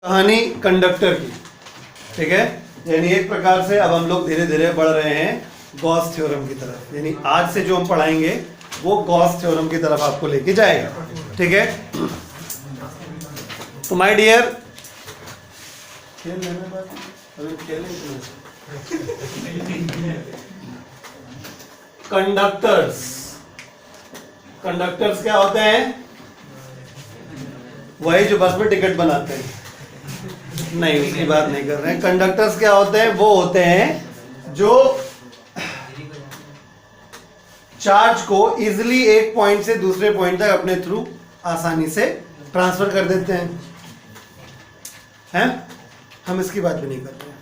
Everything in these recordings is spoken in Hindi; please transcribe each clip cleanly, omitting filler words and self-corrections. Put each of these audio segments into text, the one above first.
कहानी कंडक्टर की, ठीक है। यानी एक प्रकार से अब हम लोग धीरे धीरे बढ़ रहे हैं गॉस थ्योरम की तरफ। यानी आज से जो हम पढ़ाएंगे वो गॉस थ्योरम की तरफ आपको लेके जाएगा, ठीक है। तो माय डियर, कंडक्टर्स क्या होते हैं? वही जो बस में टिकट बनाते हैं, नहीं उसकी बात नहीं कर रहे हैं। कंडक्टर्स क्या होते हैं? वो होते हैं जो चार्ज को इजिली एक पॉइंट से दूसरे पॉइंट तक अपने थ्रू आसानी से ट्रांसफर कर देते हैं? हम इसकी बात भी नहीं कर रहे हैं।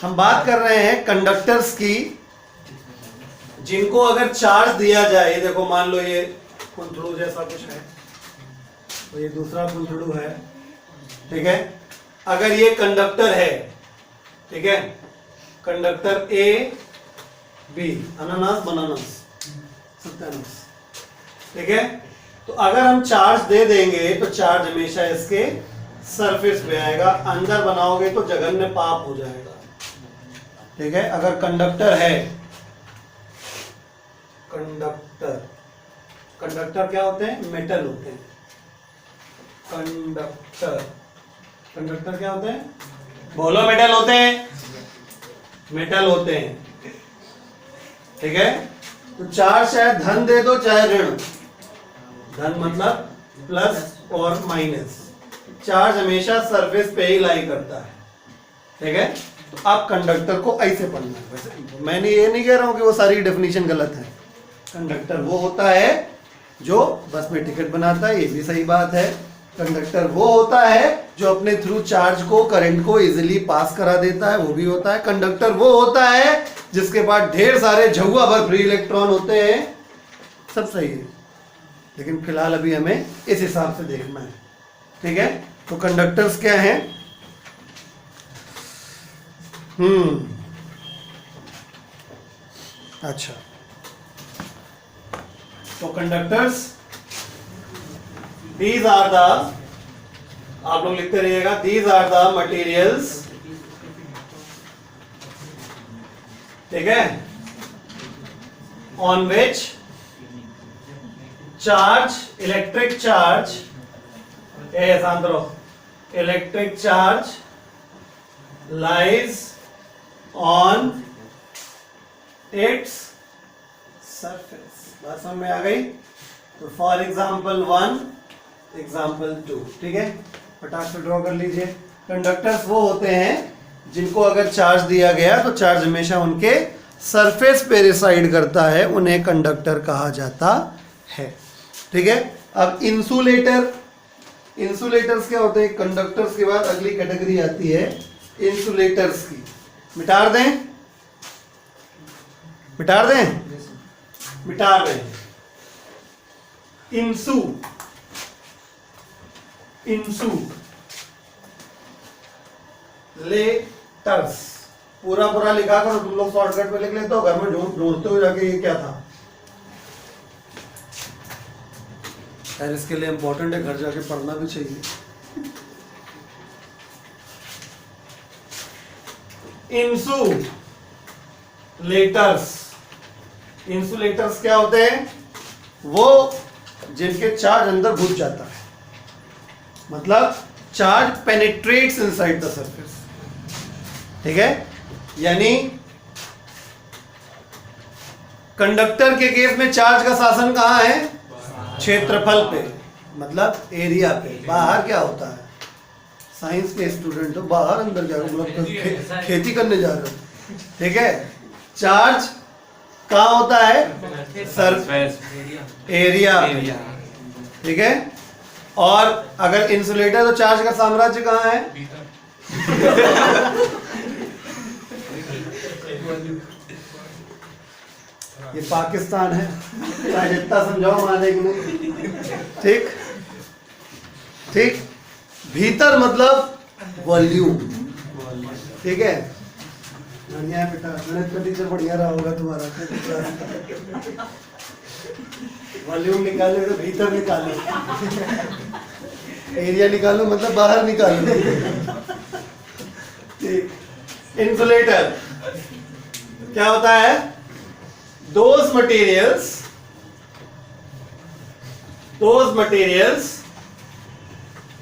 हम बात कर रहे हैं कंडक्टर्स की जिनको अगर चार्ज दिया जाए, देखो मान लो ये कुंथड़ू जैसा कुछ है, तो ये दूसरा कुंथड़ू है, ठीक है। अगर ये कंडक्टर है, ठीक है, कंडक्टर ए बी, अनानास बनानास सत्यानास, ठीक है। तो अगर हम चार्ज दे देंगे तो चार्ज हमेशा इसके सरफेस पे आएगा, अंदर बनाओगे तो जघन्य पाप हो जाएगा, ठीक है। अगर कंडक्टर है, कंडक्टर क्या होते हैं? मेटल होते हैं। कंडक्टर क्या होते हैं? बोलो, मेटल होते हैं, मेटल होते हैं, ठीक है। तो चार्ज चाहे धन दे दो चाहे ऋण, धन मतलब प्लस और माइनस, चार्ज हमेशा सरफेस पे ही लाई करता है, ठीक है। तो आप कंडक्टर को ऐसे पढ़ना है। वैसे मैंने ये नहीं कह रहा हूं कि वो सारी डेफिनेशन गलत है। कंडक्टर वो होता है जो बस में टिकट बनाता है, ये भी सही बात है। कंडक्टर वो होता है जो अपने थ्रू चार्ज को, करंट को इजीली पास करा देता है, वो भी होता है। कंडक्टर वो होता है जिसके पास ढेर सारे झुआ भर फ्री इलेक्ट्रॉन होते हैं। सब सही है, लेकिन फिलहाल अभी हमें इस हिसाब से देखना है, ठीक है। तो कंडक्टर्स क्या हैं? अच्छा, तो कंडक्टर्स, these are the, आप लोग लिखते रहिएगा, these are the materials, ठीक है, on which charge, electric charge, शांत रहो, electric charge lies on its surface। बात समझ में आ गई? तो फॉर एग्जाम्पल 1, एग्जाम्पल 2, ठीक है। फटाक से ड्रॉ कर लीजिए। कंडक्टर्स वो होते हैं जिनको अगर चार्ज दिया गया तो चार्ज हमेशा उनके सरफेस पे रिसाइड करता है, उन्हें कंडक्टर कहा जाता है, ठीक है। अब इंसुलेटर, इंसुलेटर्स क्या होते हैं? कंडक्टर्स के बाद अगली कैटेगरी आती है इंसुलेटर्स की। मिटा दें, मिटा दें, मिटा दें। इंसुलेटर्स पूरा पूरा लिखा करो, तुम लोग शॉर्टकट पे लिख लेते हो, घर में ढूंढते हो जाके ये क्या था। यार इसके लिए इंपॉर्टेंट है, घर जाके पढ़ना भी चाहिए। इंसुलेटर्स, इंसुलेटर्स क्या होते हैं? वो जिनके चार्ज अंदर घुस जाता है, मतलब charge penetrates inside the surface, ठीक है। यानी कंडक्टर के केस में चार्ज का शासन कहां है? क्षेत्रफल पे, मतलब एरिया पे। बाहर क्या होता है? साइंस के स्टूडेंट हो, बाहर अंदर क्या मतलब खेती करने जा रहे हो, ठीक है। चार्ज कहाँ होता है? सरफेस एरिया, ठीक है। और अगर इंसुलेटर, तो चार्ज का साम्राज्य कहाँ है? ये पाकिस्तान है, जितना समझाओ माने कि नहीं, ठीक ठीक। भीतर मतलब वॉल्यूम, ठीक है। बढ़िया बेटा, गणित का टीचर बढ़िया रहा होगा तुम्हारा। वॉल्यूम निकाले तो भीतर निकाले, एरिया निकालो मतलब बाहर निकालो। ठीक, इंसुलेटर क्या होता है? those materials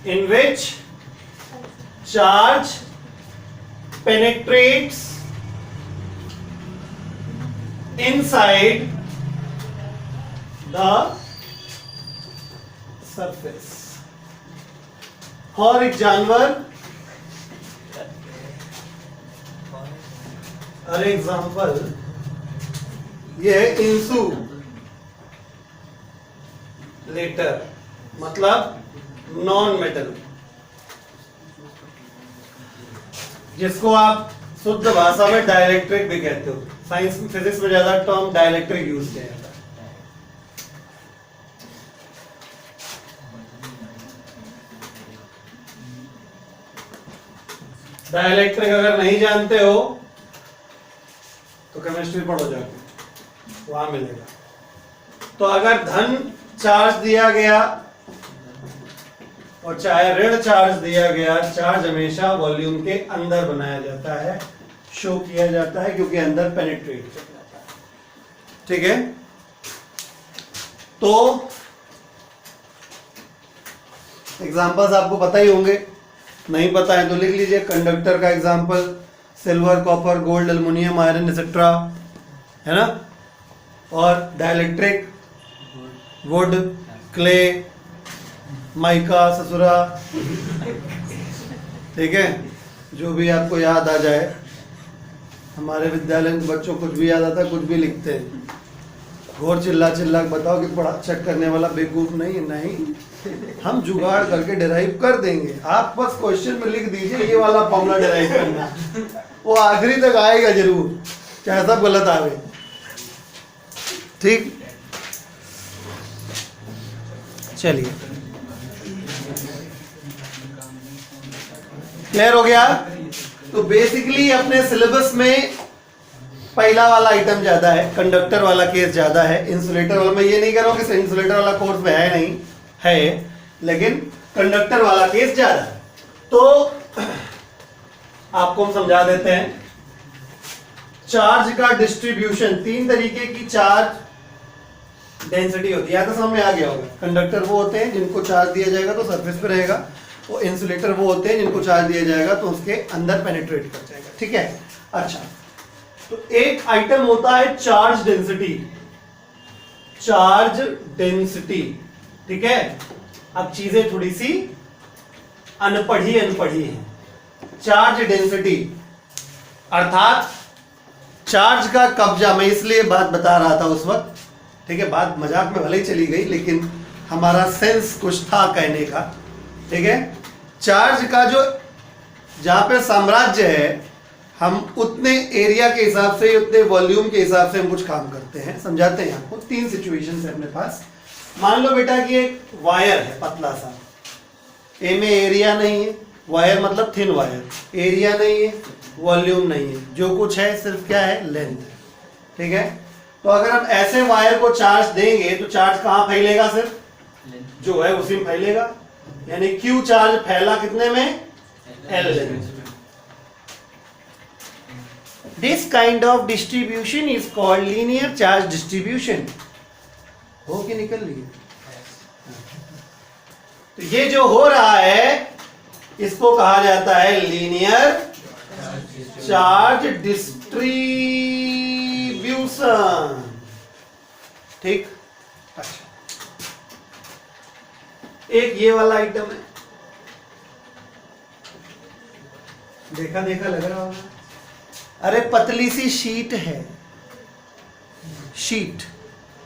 in which charge penetrates inside the surface. और एक जानवर, फॉर एग्जाम्पल ये है इंसुलेटर, मतलब नॉन मेटल, जिसको आप शुद्ध भाषा में डाइलेक्ट्रिक भी कहते हो। साइंस फिजिक्स में ज्यादा टर्म डाइलेक्ट्रिक यूज किया जाता है। डाइलेक्ट्रिक अगर नहीं जानते हो तो केमिस्ट्री पढ़ो जाके, वहां मिलेगा। तो अगर धन चार्ज दिया गया और चाहे ऋण चार्ज दिया गया, चार्ज हमेशा वॉल्यूम के अंदर बनाया जाता है, शो किया जाता है, क्योंकि अंदर पेनिट्रेट कर जाता है। ठीक है, तो एग्जांपल्स आपको पता ही होंगे, नहीं पता है तो लिख लीजिए। कंडक्टर का example silver, copper, gold, aluminium, iron etcetera, है ना। और डाइलेक्ट्रिक वुड, क्ले, माइका, ससुरा, ठीक है, जो भी आपको याद आ जाए। हमारे विद्यालय में बच्चों को कुछ भी याद आता है, कुछ भी लिखते हैं। घोर चिल्ला चिल्ला बताओ कि पढ़ा चेक करने वाला बेवकूफ नहीं है, नहीं, हम जुगाड़ करके डिराइव कर देंगे। आप बस क्वेश्चन में लिख दीजिए ये वाला फॉर्मूला डिराइव करना, वो आखिरी तक आएगा जरूर, चाहे सब गलत आवे। ठीक, चलिए, क्लियर हो गया। तो बेसिकली अपने सिलेबस में पहला वाला आइटम ज्यादा है, कंडक्टर वाला केस ज्यादा है। इंसुलेटर वाला मैं ये नहीं कह रहा हूं कि इंसुलेटर वाला कोर्स में है, नहीं है, लेकिन कंडक्टर वाला केस ज्यादा है। तो आपको हम समझा देते हैं। चार्ज का डिस्ट्रीब्यूशन, तीन तरीके की चार्ज डेंसिटी होती है, तो समझ में आ गया होगा। कंडक्टर वो होते हैं जिनको चार्ज दिया जाएगा तो सरफेस पे रहेगा, वो इंसुलेटर वो होते हैं जिनको चार्ज दिया जाएगा तो उसके अंदर पेनिट्रेट कर जाएगा। ठीक है, अच्छा, तो एक आइटम होता है चार्ज डेंसिटी, चार्ज डेंसिटी, ठीक है। अब चीजें थोड़ी सी अनपढ़ी है। चार्ज डेंसिटी अर्थात चार्ज का कब्जा, मैं इसलिए बात बता रहा था उस वक्त, ठीक है, बात मजाक में भले ही चली गई लेकिन हमारा सेंस कुछ था कहने का, ठीक है। चार्ज का जो जहां पे साम्राज्य है, हम उतने एरिया के हिसाब से, उतने वॉल्यूम के हिसाब से हम कुछ काम करते हैं। समझाते हैं आपको। तीन सिचुएशन है अपने पास। मान लो बेटा कि एक वायर है पतला सा, ए में एरिया नहीं है, वायर मतलब थिन वायर, एरिया नहीं है, वॉल्यूम नहीं है, जो कुछ है सिर्फ क्या है, लेंथ है, ठीक है। तो अगर हम ऐसे वायर को चार्ज देंगे तो चार्ज कहां फैलेगा, सिर्फ जो है उसी में फैलेगा, यानी क्यू चार्ज फैला कितने में, L length. This kind of distribution is called linear charge distribution. हो कि निकल रही है? तो ये जो हो रहा है इसको कहा जाता है लीनियर चार्ज डिस्ट्रीब्यूशन। ठीक, अच्छा, एक ये वाला आइटम है, देखा लग रहा होगा। अरे पतली सी शीट है, शीट,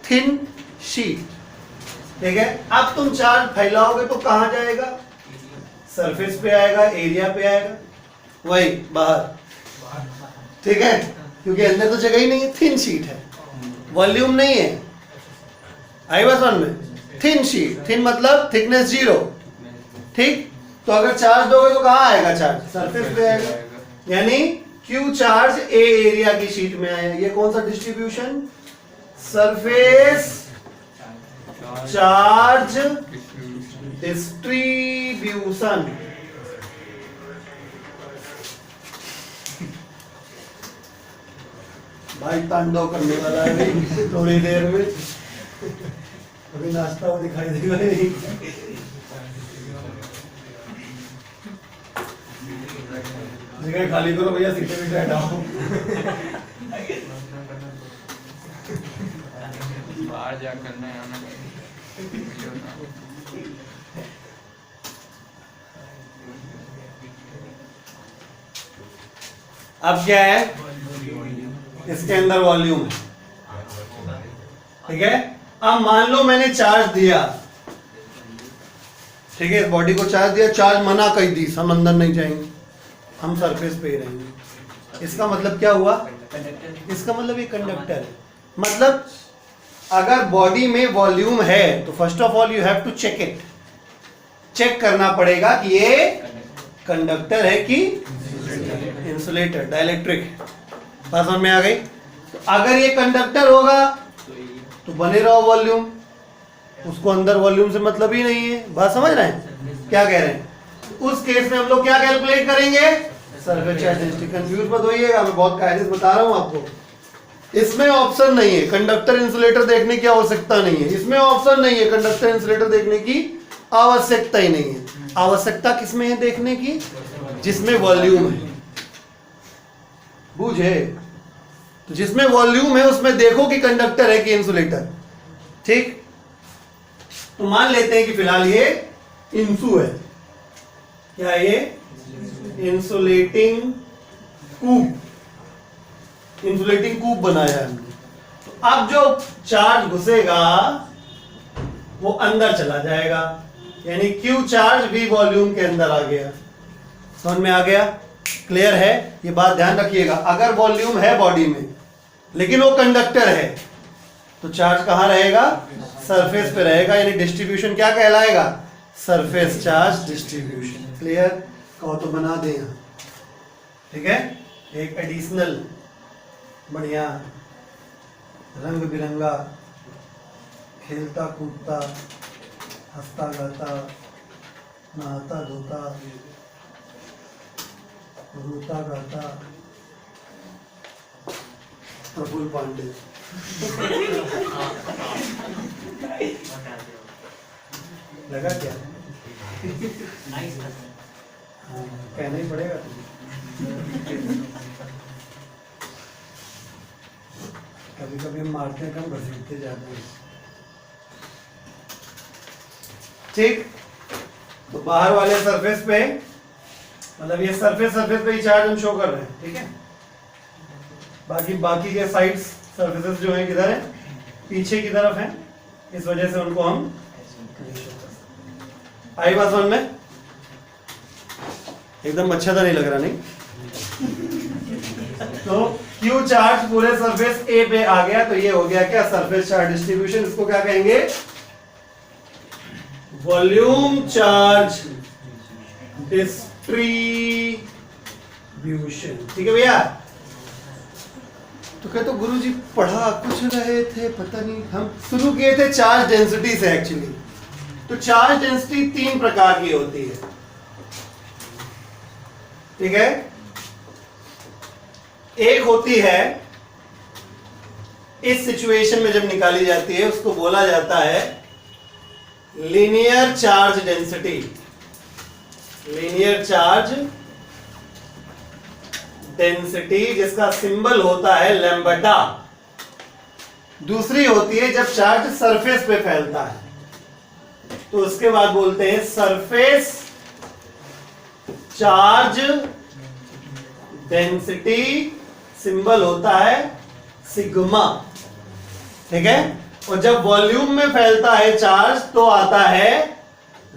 थिन शीट, ठीक है। अब तुम चार्ज फैलाओगे तो कहां जाएगा, सरफेस पे आएगा, एरिया पे आएगा, वही बाहर, ठीक है, क्योंकि अंदर तो जगह ही नहीं है, थिन शीट है, वॉल्यूम नहीं है। आई बात समझ में? थिन शीट, थिन मतलब थिकनेस 0, ठीक। तो अगर चार्ज दोगे तो कहां आएगा चार्ज, सरफेस पे आएगा, यानी क्यू चार्ज ए एरिया की शीट में आया। ये कौन सा डिस्ट्रीब्यूशन, सरफेस चार्ज डिस्ट्रीब्यूशन। भाई तांडव करने वाला है भाई थोड़ी देर में, अभी नाश्ता वो दिखाई देगा नहीं। जगह खाली करो भैया, सीटें भी हटाओ। बाहर जा करना है हमें। अब क्या है, इसके अंदर वॉल्यूम है, ठीक है। अब मान लो मैंने चार्ज दिया, ठीक है, इस बॉडी को चार्ज दिया, चार्ज मना कर दी, हम अंदर नहीं जाएंगे, हम सरफेस पे ही रहेंगे। इसका मतलब क्या हुआ, इसका मतलब ये कंडक्टर है। मतलब अगर बॉडी में वॉल्यूम है तो first of all you have to check it, check करना पड़ेगा कि ये कंडक्टर है कि इंसुलेटर, डाइलेक्ट्रिक। बात समझ में आ गई। तो अगर ये कंडक्टर होगा तो बने रहो वॉल्यूम, उसको अंदर वॉल्यूम से मतलब ही नहीं है। बात समझ रहे हैं क्या कह रहे हैं। उस केस में हम लोग क्या कैलकुलेट करेंगे, सरफेस चार्ज डेंसिटी। कंफ्यूज मत होइएगा, मैं बहुत कायदे से बता रहा हूं आपको। इसमें ऑप्शन नहीं है कंडक्टर इंसुलेटर देखने की आवश्यकता नहीं है, इसमें ऑप्शन नहीं है कंडक्टर इंसुलेटर देखने की आवश्यकता ही नहीं है। आवश्यकता किसमें है देखने की, जिसमें वॉल्यूम है, बूझे। तो जिसमें वॉल्यूम है उसमें देखो कि कंडक्टर है कि इंसुलेटर, ठीक। तो मान लेते हैं कि फिलहाल ये इंसु है, क्या ये इंसुलेटिंग कूब, इंसुलेटिंग कूब बनाया है हमने। तो अब जो चार्ज घुसेगा वो अंदर चला जाएगा, यानी Q चार्ज भी वॉल्यूम के अंदर आ गया। समझ में आ गया, क्लियर है। ये बात ध्यान रखिएगा, अगर वॉल्यूम है बॉडी में लेकिन वो कंडक्टर है तो चार्ज कहां रहेगा, सरफेस पे रहेगा, यानी डिस्ट्रीब्यूशन क्या कहलाएगा, सरफेस चार्ज डिस्ट्रीब्यूशन। क्लियर, कहो तो बना दें यहाँ, ठीक है। एक एडिशनल बढ़िया रंग बिरंगा खेलता कूदता हंसता गाता नहाता धोता रोता गाता प्रफुल्ल पांडे। लगा क्या, कहना ही पड़ेगा। कभी कभी हम मारते हैं कम, घसीटते जाते हैं, ठीक। तो बाहर वाले सरफेस पे, मतलब ये सरफेस पे ही चार्ज हम शो कर रहे हैं, ठीक है। बाकी के साइड्स सरफेसेस जो हैं किधर है, पीछे की तरफ हैं, इस वजह से उनको हम नहीं शो कर सकते। आई बात समझ में, एकदम अच्छा तो नहीं लग रहा, नहीं। तो Q चार्ज पूरे सरफेस A पे आ गया, तो ये हो गया क्या, सरफेस चार्ज डिस्ट्रीब्यूशन। इसको क्या कहेंगे, वॉल्यूम चार्ज डिस्ट्रीब्यूशन, ठीक है भैया। तो कहते तो गुरुजी पढ़ा कुछ रहे थे, पता नहीं, हम शुरू किए थे चार्ज डेंसिटी से एक्चुअली। तो चार्ज डेंसिटी 3 प्रकार की होती है, ठीक है। एक होती है, इस सिचुएशन में जब निकाली जाती है उसको बोला जाता है linear charge density, linear charge density, जिसका सिंबल होता है लैम्बडा। दूसरी होती है जब चार्ज सरफेस पे फैलता है, तो उसके बाद बोलते हैं सरफेस चार्ज डेंसिटी, सिंबल होता है सिग्मा, ठीक है। और जब वॉल्यूम में फैलता है चार्ज तो आता है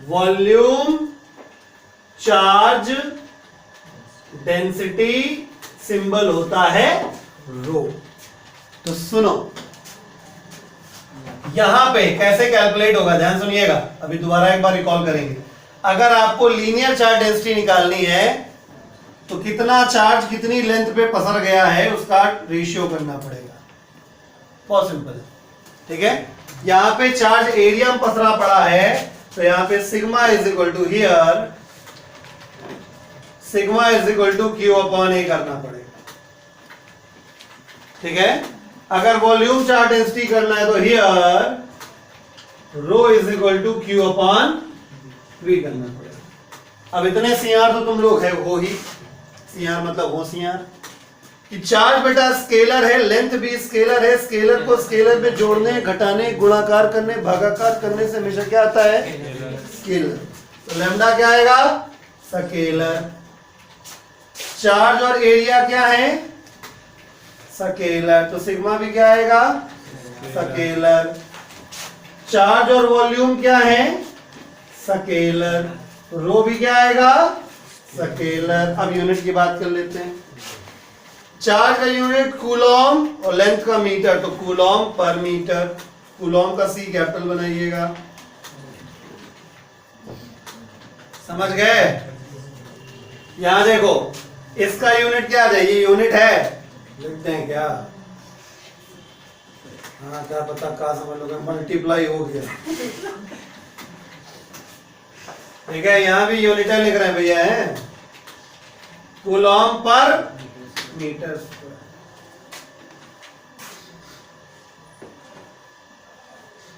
वॉल्यूम चार्ज डेंसिटी, सिंबल होता है रो। तो सुनो, यहां पे कैसे कैलकुलेट होगा, ध्यान सुनिएगा, अभी दोबारा एक बार रिकॉल करेंगे। अगर आपको लीनियर चार्ज डेंसिटी निकालनी है तो कितना चार्ज कितनी लेंथ पे पसर गया है उसका रेशियो करना पड़ेगा, बहुत सिंपल है, ठीक है। यहां पे चार्ज एरिया में पसरा पड़ा है तो यहाँ पे sigma is equal to here sigma is equal to Q upon A करना पड़ेगा। ठीक है, अगर वॉल्यूम चार्ज डेंसिटी करना है तो here rho is equal to Q upon V करना पड़ेगा। अब इतने सीआर तो तुम लोग है हो ही, सीआर मतलब होशियार कि चार्ज बेटा स्केलर है, लेंथ भी स्केलर है, स्केलर को स्केलर में जोड़ने, घटाने, गुणाकार करने, भागाकार करने से हमेशा क्या आता है? स्केलर। तो लैम्डा क्या आएगा? स्केलर। चार्ज और एरिया क्या है? स्केलर। तो सिग्मा भी क्या आएगा? स्केलर। चार्ज और वॉल्यूम क्या है? स्केलर। रो भी क्या आएगा? स्केलर। अब यूनिट की बात कर लेते हैं। चार्ज का यूनिट कूलॉम और लेंथ का मीटर, तो कूलॉम पर मीटर। कूलॉम का सी कैपिटल बनाइएगा। समझ गए? यहां देखो, इसका यूनिट क्या चाहिए? यूनिट है, लिखते हैं क्या? हाँ, क्या पता कहा समझ लोगे, मल्टीप्लाई हो गया। ठीक है, यहां भी यूनिट लिख रहे हैं भैया, है कूलॉम पर मीटर स्क्वायर।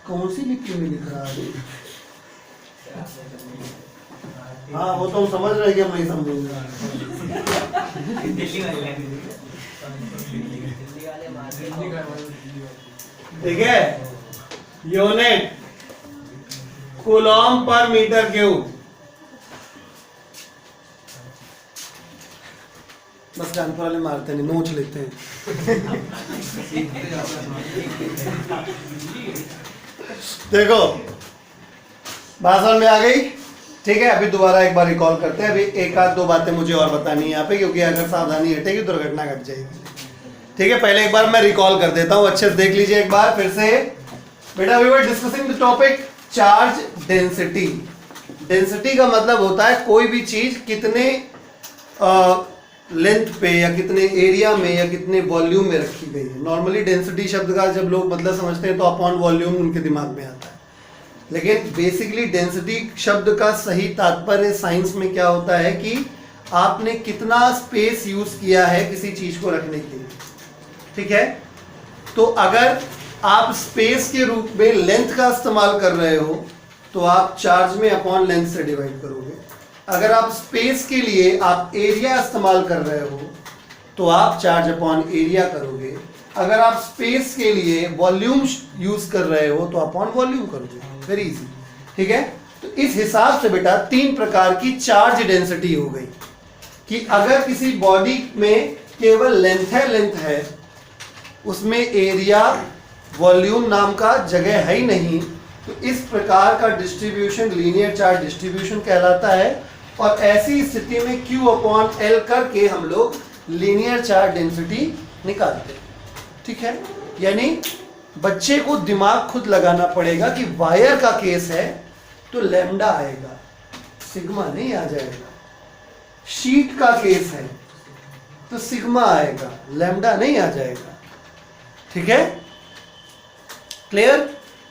कौन सी लिखी हुई लिख रहा है? हाँ, वो तो हम समझ रहे हैं, मैं समझूंगा। ठीक है, यूनिट कूलॉम पर मीटर क्यूब। बस कानपुर वाले मारते नहीं, नोच लेते हैं। देखो, बात समझ में आ गई? ठीक है, अभी दोबारा एक बार रिकॉल करते हैं। अभी एक आध दो बातें मुझे और बतानी है यहाँ पे, क्योंकि अगर सावधानी हटेगी दुर्घटना घट जाएगी। ठीक है, पहले एक बार मैं रिकॉल कर देता हूँ, अच्छे से देख लीजिए एक बार फिर से। बेटा, we were discussing the topic charge density. Density का मतलब होता है कोई भी चीज कितने लेंथ पे या कितने एरिया में या कितने वॉल्यूम में रखी गई है। नॉर्मली डेंसिटी शब्द का जब लोग मतलब समझते हैं तो अपॉन वॉल्यूम उनके दिमाग में आता है, लेकिन बेसिकली डेंसिटी शब्द का सही तात्पर्य साइंस में क्या होता है कि आपने कितना स्पेस यूज किया है किसी चीज को रखने के लिए। ठीक है, तो अगर आप स्पेस के रूप में लेंथ का इस्तेमाल कर रहे हो तो आप चार्ज में अपॉन लेंथ से डिवाइड करोगे। अगर आप स्पेस के लिए आप एरिया इस्तेमाल कर रहे हो तो आप चार्ज अपॉन एरिया करोगे। अगर आप स्पेस के लिए वॉल्यूम यूज कर रहे हो तो अपॉन वॉल्यूम करोगे। Very easy. ठीक है, तो इस हिसाब से बेटा तीन प्रकार की चार्ज डेंसिटी हो गई कि अगर किसी बॉडी में केवल लेंथ है, उसमें एरिया वॉल्यूम नाम का जगह है ही नहीं, तो इस प्रकार का डिस्ट्रीब्यूशन लीनियर चार्ज डिस्ट्रीब्यूशन कहलाता है। और ऐसी स्थिति में Q अपॉन L करके हम लोग लीनियर चार्ज डेंसिटी निकालते हैं। ठीक है, यानी बच्चे को दिमाग खुद लगाना पड़ेगा कि वायर का केस है तो लैम्डा आएगा, सिग्मा नहीं आ जाएगा। शीट का केस है तो सिग्मा आएगा, लैम्डा नहीं आ जाएगा। ठीक है, क्लियर?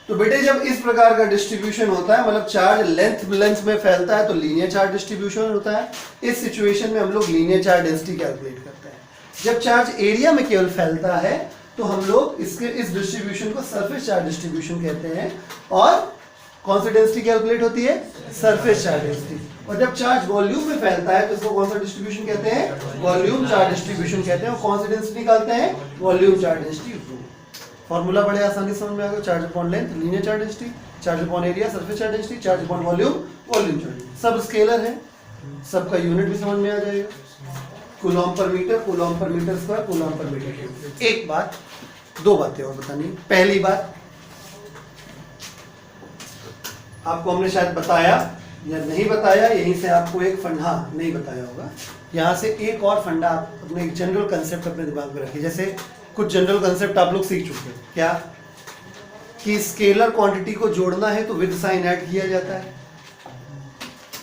तो बेटे जब इस प्रकार का डिस्ट्रीब्यूशन होता है, मतलब चार्ज लेंथ में फैलता है तो लीनियर चार्ज डिस्ट्रीब्यूशन होता है। इस सिचुएशन में हम लोग लीनियर चार्ज डेंसिटी कैलकुलेट करते हैं। जब चार्ज एरिया में केवल फैलता है तो हम लोग इस डिस्ट्रीब्यूशन को सरफेस चार्ज डिस्ट्रीब्यूशन कहते हैं। और कौन सी डेंसिटी कैलकुलेट होती है? Surface charge density. और जब चार्ज वॉल्यूम में फैलता है तो इसको कौन सा डिस्ट्रीब्यूशन कहते हैं? वॉल्यूम चार्ज डिस्ट्रीब्यूशन कहते हैं। और कौन सी डेंसिटी निकालते हैं? Volume charge density. फॉर्मूला बड़े आसानी से समझ में आ गया। Charge upon length linear charge density, charge upon area surface charge density, charge upon volume volume charge. सब स्केलर है, सबका यूनिट भी समझ में आ जाएगा। कूलॉम पर मीटर, कूलॉम पर मीटर स्क्वायर, कूलॉम पर मीटर क्यूब। एक बात, दो बातें और बतानी। पहली बात, आपको हमने शायद बताया या नहीं बताया, यहीं से आपको एक फंडा नहीं बताया होगा। यहाँ से एक और फंडा आप अपने एक जनरल कंसेप्ट अपने दिमाग में रखिए। जैसे कुछ जनरल कंसेप्ट आप लोग सीख चुके हैं क्या, कि स्केलर क्वांटिटी को जोड़ना है तो विद साइन ऐड किया जाता है।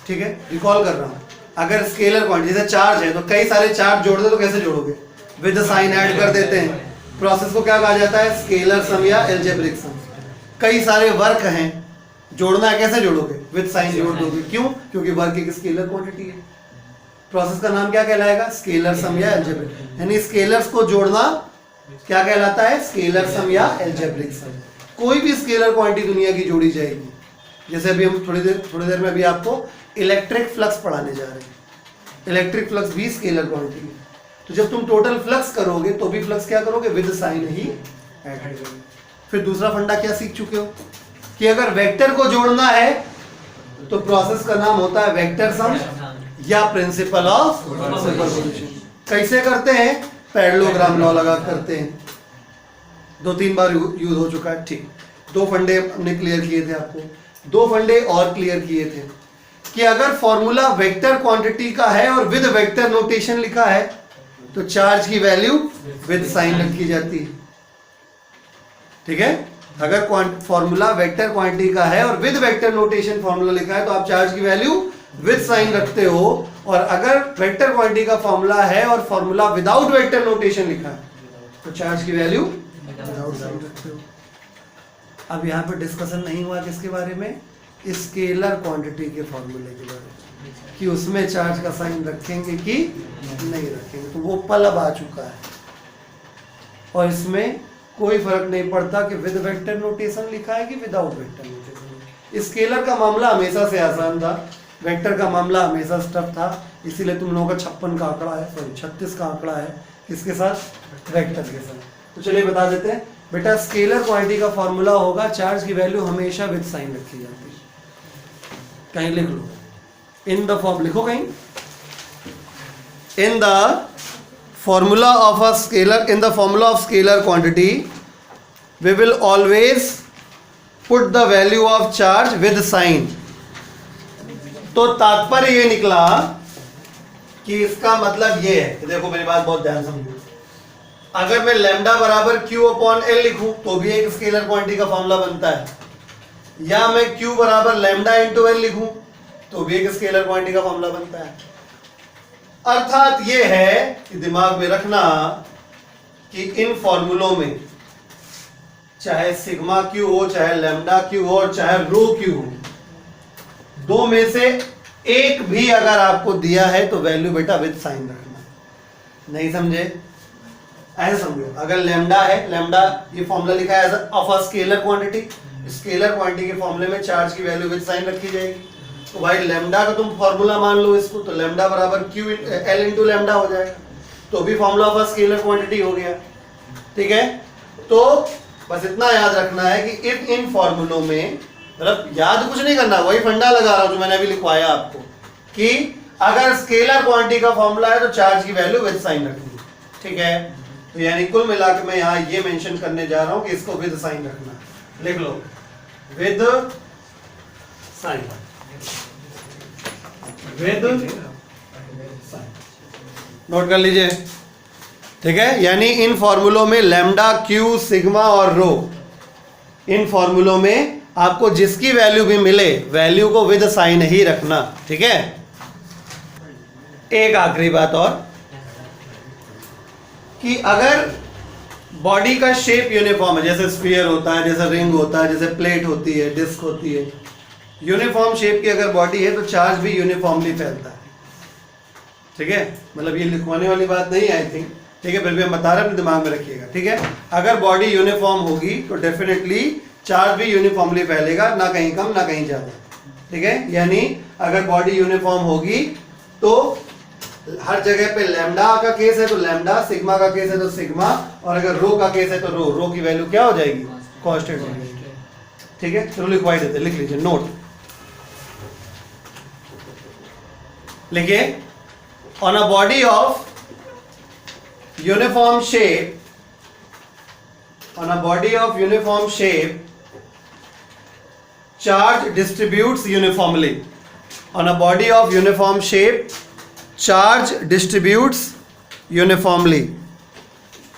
ठीक है, रिकॉल कर रहा हूं, अगर स्केलर क्वांटिटी जैसे चार्ज है तो कई सारे चार्ज जोड़ दे तो कैसे जोड़ोगे? विद साइन ऐड कर देते हैं। प्रोसेस को क्या कहा जाता है? स्केलर सम या एल्जेब्रिक सम। कई सारे वर्क हैं जोड़ना है, कैसे जोड़ोगे? विद साइन जोड़ दोगे। क्यों? क्योंकि वर्क एक स्केलर क्वांटिटी है। प्रोसेस का नाम क्या कहलाएगा? स्केलर सम या एल्जेब्रिक। यानी स्केलर्स को जोड़ना क्या कहलाता है? स्केलर सम या एल्जेब्रिक सम। कोई भी स्केलर क्वांटिटी दुनिया की जोड़ी जाएगी। जैसे अभी हम थोड़ी देर में अभी आपको इलेक्ट्रिक फ्लक्स पढ़ाने जा रहे हैं। इलेक्ट्रिक फ्लक्स भी स्केलर क्वांटिटी है। तो जब तुम टोटल फ्लक्स करोगे तो भी फ्लक्स क्या करोगे? विद साइन ही ऐड करोगे। फिर दूसरा फंडा क्या सीख चुके हो कि अगर वेक्टर को जोड़ना है तो प्रोसेस का नाम होता है वेक्टर सम या प्रिंसिपल ऑफ सुपरपोजिशन। कैसे करते हैं? पैरेललोग्राम लॉ लगा करते हैं। 2-3 बार यूज हो चुका है। ठीक, 2 फंडे हमने क्लियर किए थे आपको। 2 फंडे और क्लियर किए थे कि अगर फॉर्मूला वेक्टर क्वांटिटी का है और विद वेक्टर नोटेशन लिखा है तो चार्ज की वैल्यू विद साइन रखी जाती है। ठीक है, अगर फॉर्मूला वेक्टर क्वांटिटी का है और विद वेक्टर नोटेशन फॉर्मूला लिखा है तो आप चार्ज की वैल्यू विद साइन रखते हो। और अगर वेक्टर क्वांटिटी का फॉर्मूला है और फॉर्मूला विदाउट वेक्टर नोटेशन लिखा है तो चार्ज की वैल्यू विदाउट साइन रखते हो। अब यहाँ पे डिस्कशन नहीं हुआ किसके बारे में? स्केलर क्वांटिटी के फॉर्मूले के बारे में, कि उसमें चार्ज का साइन रखेंगे कि नहीं रखेंगे। तो वो पल अब आ चुका है और इसमें कोई फर्क नहीं पड़ता कि विद वेक्टर नोटेशन लिखा है कि विदाउट वेक्टर नोटेशन। स्केलर का मामला हमेशा से आसान था, वेक्टर का मामला हमेशा से टफ था। इसीलिए तुम लोगों का 56 का आंकड़ा है, सॉरी 36 का आंकड़ा है। किसके साथ? वेक्टर के साथ। तो चलिए बता देते हैं बेटा, स्केलर क्वांटिटी का फॉर्मूला होगा चार्ज की वैल्यू हमेशा विद साइन रखी जाती है। कहीं लिख लो, इन द फॉर्म लिखो कहीं, in the formula of a scalar, in the formula of scalar quantity we will always put the value of charge with sign। तो तात्पर्य ये निकला कि इसका मतलब ये है कि देखो मेरी बात बहुत ध्यान समझो, अगर मैं लैम्डा बराबर Q अपॉन L लिखूं तो भी एक स्केलर क्वांटिटी का फॉर्मूला बनता है, या मैं Q बराबर लैम्डा इंटू L लिखूं तो भी एक स्केलर क्वांटिटी का फॉर्मूला बनता है। अर्थात ये है कि दिमाग में रखना कि इन फॉर्मूलों में चाहे सिग्मा क्यू हो, चाहे लैम्डा क्यू हो और चाहे रो क्यू हो, दो में से एक भी अगर आपको दिया है तो वैल्यू बेटा विद साइन रखना। नहीं समझे? ऐसे समझो, अगर लैम्डा है, लैम्डा ये फॉर्मूला लिखा है of a scalar quantity, scalar quantity के फॉर्मूले में चार्ज की वैल्यू विद साइन रखी जाएगी। तो भाई लैम्डा का तुम फॉर्मूला मान लो इसको, तो लैम्डा बराबर क्यू एल इंटू लैम्डा हो जाएगा, तो भी फॉर्मूला ऑफ स्केलर क्वांटिटी हो गया। ठीक है, तो बस इतना याद रखना है कि इन फॉर्मूलों में, मतलब याद कुछ नहीं करना, वही फंडा लगा रहा हूं जो मैंने अभी लिखवाया आपको, कि अगर स्केलर क्वांटिटी का फॉर्मूला है तो चार्ज की वैल्यू विद साइन रखनी। ठीक है, तो यानी कुल मिलाकर मैं यहाँ ये मेंशन करने जा रहा हूं कि इसको विद साइन रखना। लिख लो, विद साइन, नोट कर लीजिए। ठीक है, यानी इन फॉर्मूलों में लैम्डा, क्यू, सिग्मा और रो, इन फॉर्मूलों में आपको जिसकी वैल्यू भी मिले वैल्यू को विद साइन ही रखना। ठीक है, एक आखिरी बात और, कि अगर बॉडी का शेप यूनिफॉर्म है, जैसे स्फीयर होता है, जैसे रिंग होता है, जैसे प्लेट होती है, डिस्क होती है, यूनिफॉर्म शेप की अगर बॉडी है तो चार्ज भी यूनिफॉर्मली फैलता है। ठीक है, मतलब ये लिखवाने वाली बात नहीं आई थिंक। ठीक है, फिर भी हम बता रहे हैं, अपने दिमाग में रखिएगा। ठीक है, अगर बॉडी यूनिफॉर्म होगी तो डेफिनेटली चार्ज भी यूनिफॉर्मली फैलेगा, ना कहीं कम ना कहीं ज्यादा। ठीक है, यानी अगर बॉडी यूनिफॉर्म होगी तो हर जगह पे लैम्डा का केस है तो लैम्डा, सिग्मा का केस है तो सिग्मा, और अगर रो का केस है तो रो, रो की वैल्यू क्या हो जाएगी? कांस्टेंट हो जाएगी। ठीक है, चलो लिखवाई देते, लिख लीजिए, नोट लिखिए, on a body of uniform shape, on a body of uniform shape, charge distributes uniformly. On a body of uniform shape, charge distributes uniformly.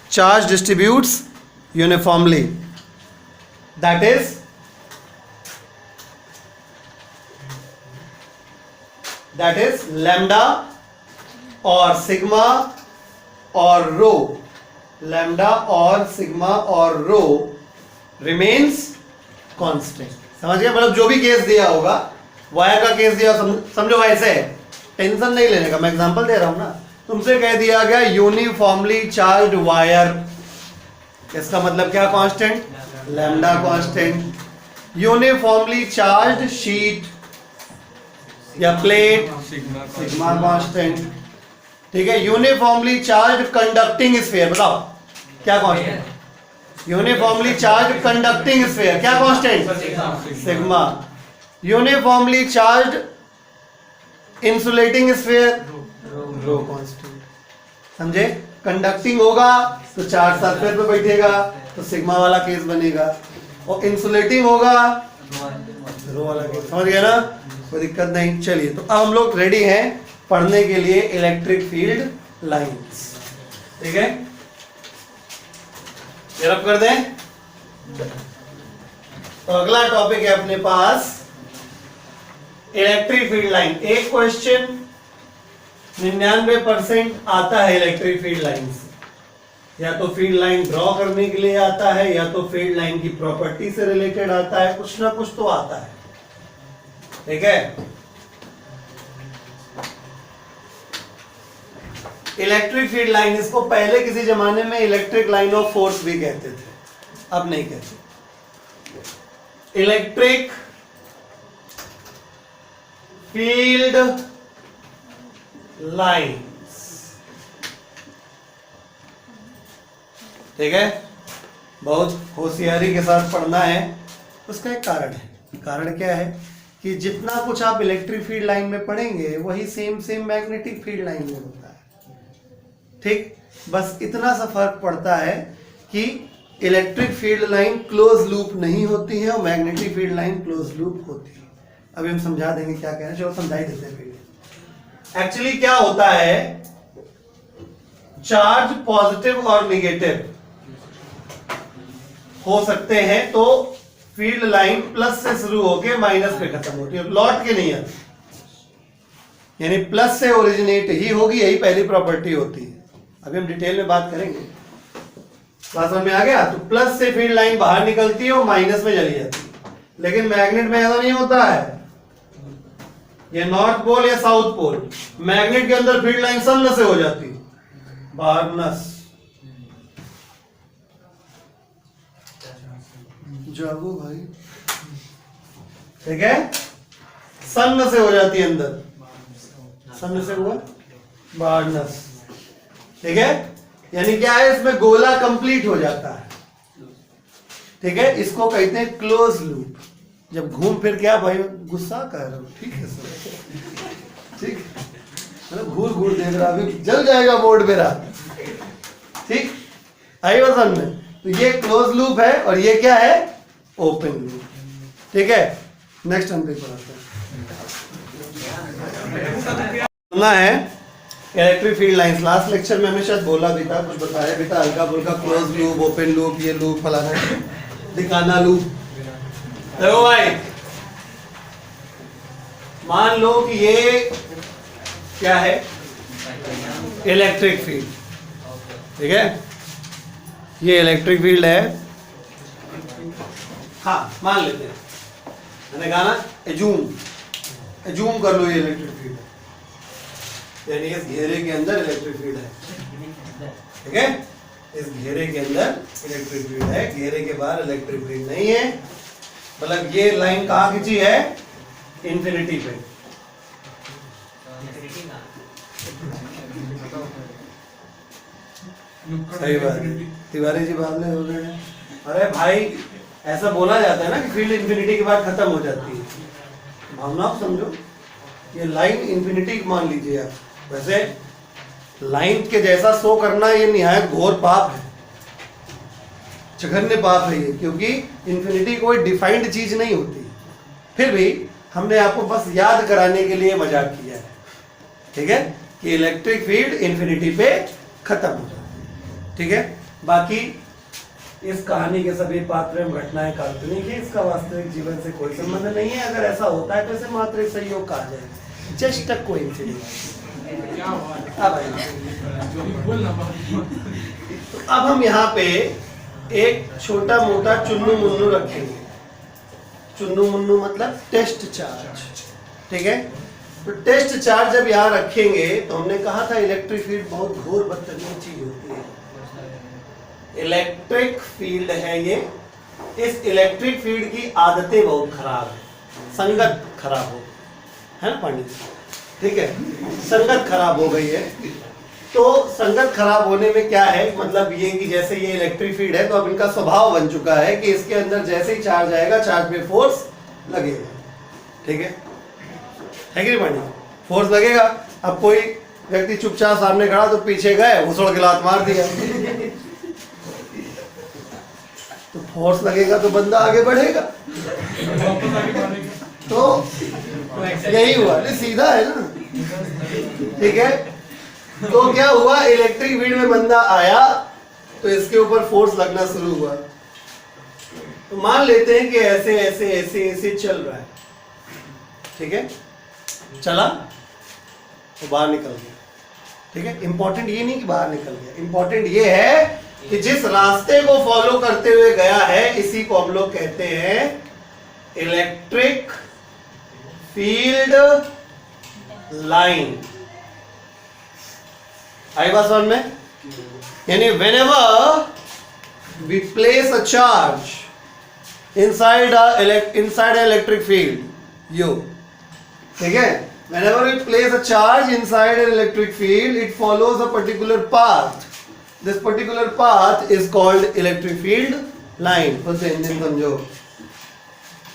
Charge distributes uniformly. That is lambda or sigma or rho. Lambda or sigma or rho remains constant. समझ गए? मतलब जो भी केस दिया होगा, वायर का केस दिया, समझो ऐसे है, टेंशन नहीं लेने का, मैं एग्जांपल दे रहा हूं ना। तुमसे कह दिया गया यूनिफॉर्मली चार्ज वायर, इसका मतलब क्या constant? Lambda constant. Uniformly charge sheet या प्लेट, सिग्मा कांस्टेंट। ठीक है, यूनिफॉर्मली चार्ज कंडक्टिंग स्फीयर, बताओ क्या constant? Uniformly charge conducting sphere, क्या constant? Sigma. Uniformly charge insulating sphere, rho constant. समझे? कंडक्टिंग होगा तो चार्ज सरफेस पे बैठेगा तो सिग्मा वाला केस बनेगा, और इंसुलेटिंग होगा रो वाला केस। समझ गया ना? कोई दिक्कत नहीं। चलिए, तो अब हम लोग रेडी हैं पढ़ने के लिए इलेक्ट्रिक फील्ड लाइंस। ठीक है, ये रब कर दें। तो अगला टॉपिक है अपने पास इलेक्ट्रिक फील्ड लाइन। एक क्वेश्चन 99% आता है इलेक्ट्रिक फील्ड लाइन से, या तो फील्ड लाइन ड्रॉ करने के लिए आता है, या तो फील्ड लाइन की प्रॉपर्टी से रिलेटेड आता है, कुछ ना कुछ तो आता है। ठीक है, इलेक्ट्रिक फील्ड लाइन, इसको पहले किसी जमाने में इलेक्ट्रिक लाइन ऑफ फोर्स भी कहते थे, अब नहीं कहते। Electric field lines. ठीक है, बहुत होशियारी के साथ पढ़ना है। उसका एक कारण है। कारण क्या है कि जितना कुछ आप इलेक्ट्रिक फील्ड लाइन में पढ़ेंगे वही सेम मैग्नेटिक फील्ड लाइन में होता है। ठीक, बस इतना सा फर्क पड़ता है कि electric field line close loop नहीं होती है और magnetic field line close loop होती है। अभी हम समझा देंगे क्या कह रहे हैं, चलो समझा ही देते हैं। एक्चुअली क्या होता है, चार्ज पॉजिटिव और निगेटिव हो सकते हैं, तो फील्ड लाइन प्लस से शुरू होके माइनस पे खत्म होती है, लौट के नहीं आती, यानी प्लस से ओरिजिनेट ही होगी, यही पहली प्रॉपर्टी होती है। अभी हम डिटेल में बात करेंगे, क्लास में आ गया। तो प्लस से फील्ड लाइन बाहर निकलती है और माइनस में चली जाती है, लेकिन मैग्नेट में ऐसा नहीं होता है। ये नॉर्थ पोल या साउथ पोल, मैग्नेट के अंदर फील्ड लाइन सन से हो जाती है, बाहर नस जागो भाई। ठीक है, सन से हो जाती है अंदर, सन से हुआ बाहर नस। ठीक है, यानी क्या है, इसमें गोला कंप्लीट हो जाता है। ठीक है, इसको कहते हैं क्लोज लूप। जब घूम फिर क्या भाई, गुस्सा कर रहा हूं, ठीक है सर, ठीक, मतलब घूर घूर देख रहा, अभी जल जाएगा बोर्ड मेरा। ठीक, आई वजन में। तो ये क्लोज लूप है और ये क्या है, ओपन लूप। ठीक है, नेक्स्ट हम पेपर आते हैं electric field lines. Last lecture में हमें शायद बोला भी था, कुछ बताया भी था, हल्का फुल्का, क्लोज लूप, ओपन लूप, ये लूप फलाना दिखाना लूप। देखो भाई, मान लो कि ये क्या है, इलेक्ट्रिक फील्ड। ठीक है, ये इलेक्ट्रिक फील्ड है। हाँ, मान लेते हैं, मैंने कहा ना, एजूम कर लो ये इलेक्ट्रिक फील्ड है, यानी इस घेरे के अंदर इलेक्ट्रिक फील्ड है। ठीक है, इस घेरे के अंदर इलेक्ट्रिक फील्ड है, घेरे के बाहर इलेक्ट्रिक फील्ड नहीं है। मतलब ये लाइन कहाँ खींची है, इंफिनिटी पे। सही बात है, तिवारी जी बाद में हो रहे हैं। अरे भाई, ऐसा बोला जाता है ना कि फील्ड इंफिनिटी के बाद खत्म हो जाती है, भावना आप समझो। ये लाइन इंफिनिटी मान लीजिए आप, वैसे लाइन के जैसा शो करना ये निहायत घोर पाप है, जघन्य पाप है ये, क्योंकि इंफिनिटी कोई डिफाइंड चीज नहीं होती। फिर भी हमने आपको बस याद कराने के लिए मजाक किया है। ठीक है, कि इलेक्ट्रिक फील्ड इंफिनिटी पे खत्म हो जाती है। ठीक है, बाकी इस कहानी के सभी पात्र एवं घटनाएं काल्पनिक है, इसका वास्तविक जीवन से कोई संबंध नहीं है। अगर ऐसा होता है तो इसे मात्र एक संयोग कहा जाए, जस्ट अ कोइंसिडेंस। तो अब हम यहाँ पे एक छोटा मोटा चुन्नू मुन्नू रखेंगे। चुन्नू मुन्नू मतलब टेस्ट चार्ज, ठीक है। तो टेस्ट चार्ज जब यहाँ रखेंगे तो हमने कहा था इलेक्ट्रिक फील्ड बहुत घोर बदतरीन चीज होती है। इलेक्ट्रिक फील्ड है ये, इस इलेक्ट्रिक फील्ड की आदतें बहुत खराब है, संगत खराब हो, है ना पांडे, ठीक है, संगत खराब हो गई है। तो संगत खराब होने में क्या है, मतलब ये कि जैसे ये इलेक्ट्रिक फील्ड है तो अब इनका स्वभाव बन चुका है कि इसके अंदर जैसे ही चार्ज आएगा चार्ज पे फोर्स लगेगा, ठीक है कि नहीं पांडे, फोर्स लगेगा। अब कोई व्यक्ति चुपचाप सामने खड़ा तो पीछे गए घुसड़ के लात मार दिया तो फोर्स लगेगा तो बंदा आगे बढ़ेगा। तो यही हुआ, सीधा है ना, ठीक है। तो क्या हुआ, इलेक्ट्रिक फील्ड में बंदा आया तो इसके ऊपर फोर्स लगना शुरू हुआ। तो मान लेते हैं कि ऐसे ऐसे ऐसे ऐसे चल रहा है, ठीक है, चला तो बाहर निकल गया, ठीक है। इंपॉर्टेंट ये नहीं कि बाहर निकल गया, इंपॉर्टेंट ये है कि जिस रास्ते को फॉलो करते हुए गया है इसी को हम लोग कहते हैं इलेक्ट्रिक फील्ड लाइन। आई बात समझ में? यानी whenever we place a charge inside an electric field, you, ठीक है, whenever we place a charge inside an electric field, it follows a particular path. This particular path is called electric field line. Full से इंजन समझो,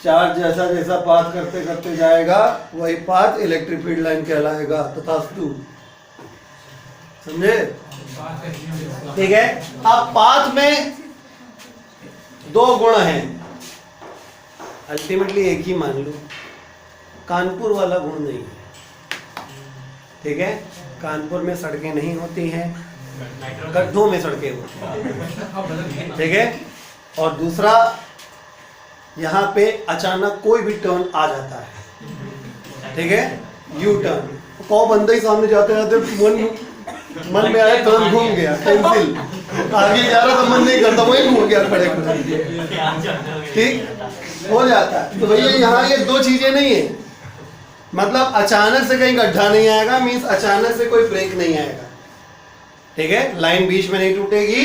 चार्ज जैसा जैसा पाथ करते करते जाएगा वही पाथ इलेक्ट्रिक फील्ड लाइन कहलाएगा, तथास्तु, समझे, ठीक है। अब पाथ में दो गुण हैं, अल्टीमेटली एक ही मान लो, कानपुर वाला गुण नहीं है, ठीक है। कानपुर में सड़कें नहीं होती हैं, गड्ढों में सड़कें होती हैं, ठीक है। और दूसरा, यहाँ पे अचानक कोई भी टर्न आ जाता है, ठीक है, यू टर्न, कौ बंदे ही सामने जाते जाते मन में आया टर्न घूम गया, कैंसिल, आगे जा रहा तो मन नहीं करता, वही घूम गया खड़े खड़े, ठीक हो जाता है। तो भैया यहाँ ये दो चीजें नहीं है, मतलब अचानक से कहीं गड्ढा नहीं आएगा, मीन्स अचानक से कोई ब्रेक नहीं आएगा, ठीक है, लाइन बीच में नहीं टूटेगी,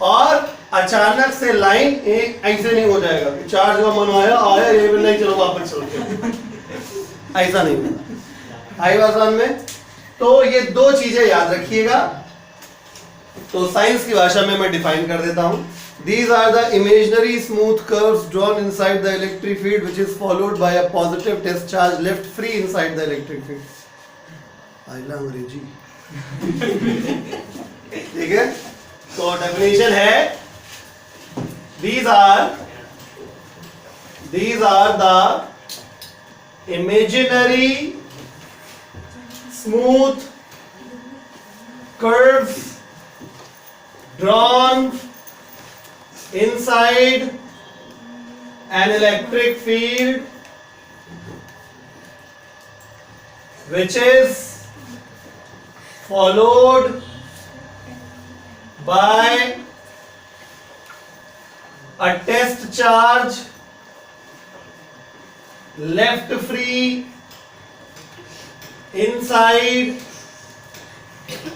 और अचानक से लाइन ऐसे नहीं हो जाएगा कि चार्ज का मन आया ये भी नहीं, चलो वापस चलते, ऐसा नहीं होगा। आई बात समझ में? तो ये दो चीजें याद रखिएगा। तो साइंस की भाषा में मैं डिफाइन कर देता हूं। These are the imaginary smooth curves drawn inside the electric field which is followed by a positive test charge left free inside the electric field. आइला अंग्रेजी, ठीक है। तो डेफिनेशन है, these are the imaginary smooth curves drawn inside an electric field which is followed by a test charge left free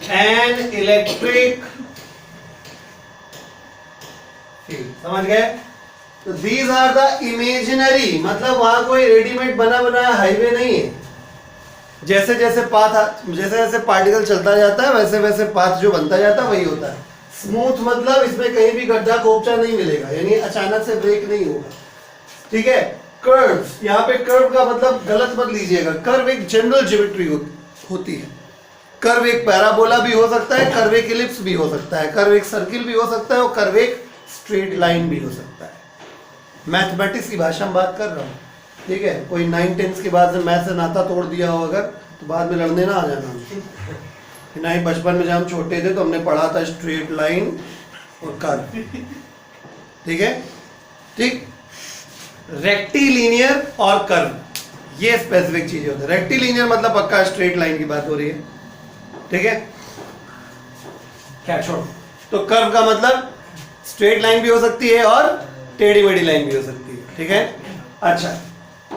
inside an electric field। समझ गए? तो these are the imaginary, मतलब वहां कोई रेडीमेड बना बनाया हाईवे नहीं है। जैसे जैसे पार्टिकल चलता जाता है वैसे वैसे पाथ जो बनता जाता है वही होता है। स्मूथ मतलब इसमें कहीं भी गड्ढा कोपचा नहीं मिलेगा, यानी अचानक से ब्रेक नहीं होगा, ठीक है। कर्व्स, यहाँ पे कर्व का मतलब गलत मत लीजिएगा, कर्व एक जनरल ज्योमेट्री होती है। कर्व एक पैराबोला भी हो सकता है, कर्व एक इलिप्स भी हो सकता है, कर्व एक सर्किल भी हो सकता है, और कर्व एक स्ट्रेट लाइन भी हो सकता है। मैथमेटिक्स की भाषा में बात कर रहा हूँ, ठीक है। कोई 9-10 के बाद से मैथ से नाता तोड़ दिया हो अगर, तो बाद में लड़ने ना आ जाना। नहीं, बचपन में जब हम छोटे थे तो हमने पढ़ा था स्ट्रेट लाइन और कर्व, ठीक है, ठीक। रेक्टिलिनियर और कर्व ये स्पेसिफिक चीजें होती है। रेक्टिलिनियर मतलब पक्का स्ट्रेट लाइन की बात हो रही है, ठीक है, क्या छोड़। तो कर्व का मतलब स्ट्रेट लाइन भी हो सकती है और टेढ़ी मेढ़ी लाइन भी हो सकती है, ठीक है। अच्छा,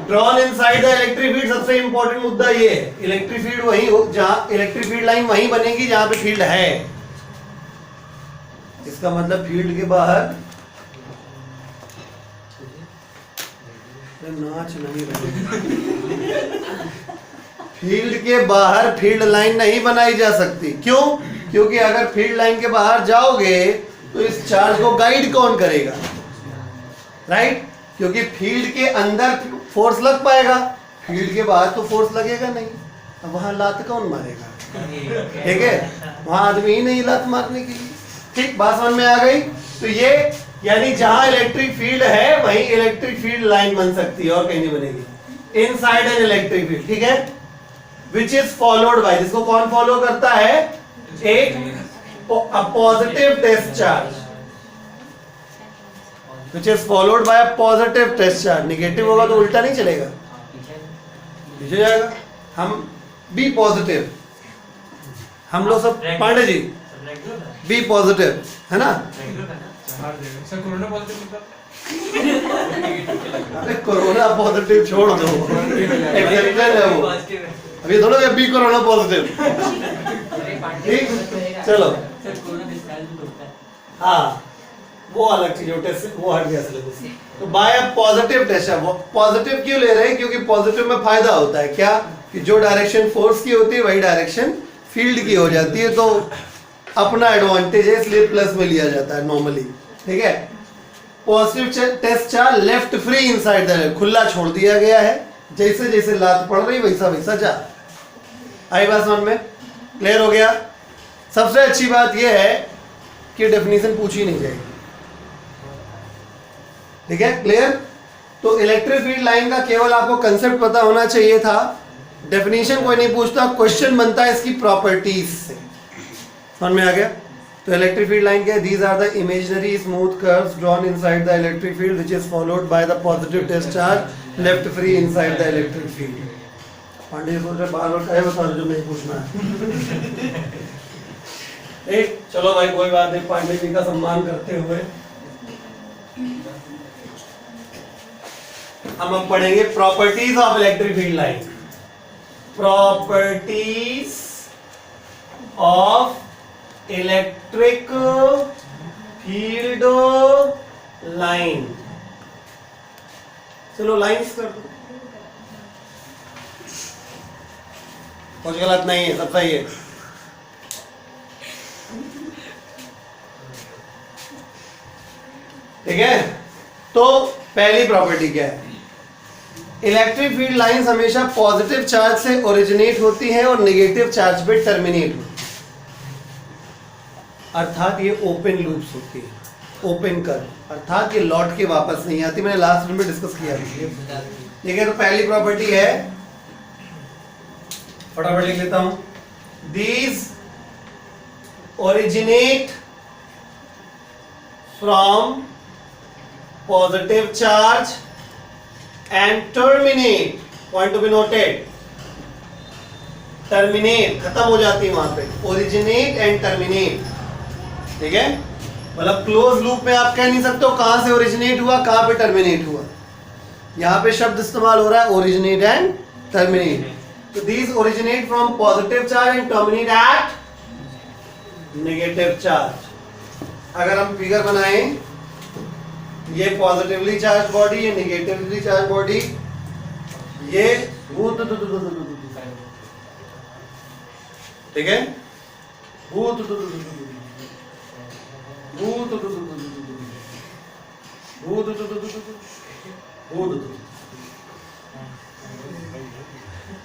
drawn inside the electric field, सबसे इंपॉर्टेंट मुद्दा ये है, इलेक्ट्रिक फील्ड वही हो जहां इलेक्ट्रिक फील्ड लाइन वहीं बनेगी जहां पे फील्ड है। इसका मतलब फील्ड के बाहर नाच नहीं रहे, फील्ड के बाहर फील्ड लाइन नहीं बनाई जा सकती। क्यों? क्योंकि अगर फील्ड लाइन के बाहर जाओगे तो इस चार्ज को गाइड कौन करेगा, राइट? क्योंकि फील्ड के अंदर फोर्स लग पाएगा, फील्ड के बाहर तो फोर्स लगेगा नहीं, अब वहां लात कौन मारेगा? ठीक है, वहां आदमी ही नहीं लात मारने के लिए। ठीक, बात समझ में आ गई? तो ये यानी जहां इलेक्ट्रिक फील्ड है वहीं इलेक्ट्रिक फील्ड लाइन बन सकती है और कहीं नहीं बनेगी। इनसाइड एन इलेक्ट्रिक फील्ड, ठीक है, विच इज फॉलोड बाय, जिसको कौन फॉलो करता है? एक positive test charge, which is followed by a positive test charge। Negative होगा तो उल्टा नहीं चलेगा, पीछे जाएगा। हम बी पॉजिटिव, हम लोग सब पांडे जी बी पॉजिटिव है ना? सर कोरोना पॉजिटिव मतलब अरे कोरोना पॉजिटिव छोड़ दो, एक्सेप्टेड है वो, अभी थोड़ा बी कोरोना पॉजिटिव। ठीक, चलो हाँ, वो अलग चीज है, टेस्ट वो हट गया सिलेबस। तो बाय पॉजिटिव टेस्ट, पॉजिटिव क्यों ले रहे हैं? क्योंकि पॉजिटिव में फायदा होता है क्या, कि जो डायरेक्शन फोर्स की होती है वही डायरेक्शन फील्ड की हो जाती है, तो अपना एडवांटेज है, इसलिए प्लस में लिया जाता है नॉर्मली। ठीक है, positive test charge left free inside the, खुला छोड़ दिया गया है, जैसे जैसे लात पड़ रही वैसा वैसा जा। आई बात समझ में? क्लियर हो गया? सबसे अच्छी बात यह है कि डेफिनेशन पूछी नहीं जाएगी। ठीक है, क्लियर? तो इलेक्ट्रिक फील्ड लाइन का केवल आपको कंसेप्ट पता होना चाहिए था, डेफिनेशन कोई नहीं पूछता, क्वेश्चन बनता है इसकी प्रॉपर्टीज से। समझ में आ गया? तो इलेक्ट्रिक फील्ड लाइन क्या है? These are the imaginary smooth curves drawn inside the electric field which is followed by the positive test charge left free inside the electric field. Pandey ji सोच रहे बार बार कहे बता जो नहीं पूछना है। एक चलो भाई कोई बात नहीं, पांडे जी का सम्मान करते हुए हम अब पढ़ेंगे properties of electric field line. Properties of electric field line. चलो लाइंस कर दो, कुछ गलत नहीं है, सब सही है। ठीक है, तो पहली प्रॉपर्टी क्या है? इलेक्ट्रिक फील्ड लाइंस हमेशा पॉजिटिव चार्ज से ओरिजिनेट होती हैं और नेगेटिव चार्ज पे टर्मिनेट होती है, अर्थात ये ओपन लूप्स होती है, ओपन कर, अर्थात ये लौट के वापस नहीं आती। मैंने लास्ट में डिस्कस किया था। ठीक है, तो पहली प्रॉपर्टी है, फटाफट लिख लेता हूं, these originate from positive charge and terminate, point to be noted, terminate खत्म हो जाती है वहां पे, originate and terminate। ठीक है, मतलब क्लोज लूप में आप कह नहीं सकते हो कहां से ओरिजिनेट हुआ कहां पे टर्मिनेट हुआ, यहां पे शब्द इस्तेमाल हो रहा है ओरिजिनेट एंड टर्मिनेट। तो these originate from positive charge and terminate at negative charge। अगर हम फिगर बनाएं, ये पॉजिटिवली चार्ज बॉडी, ये नेगेटिवली चार्ज बॉडी, ये ठीक है,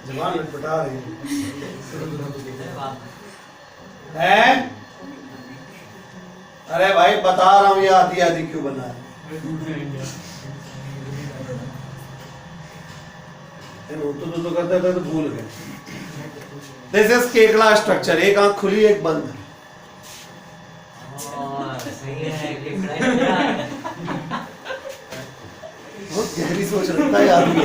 जवान लटपटा रही है। अरे भाई बता रहा हूं, ये आधी आधी क्यों बना है? तो करते थे तो भूल गए। दिस इज केकड़ा स्ट्रक्चर, एक आंख खुली एक बंद। बहुत गहरी सोच रखता है आदमी,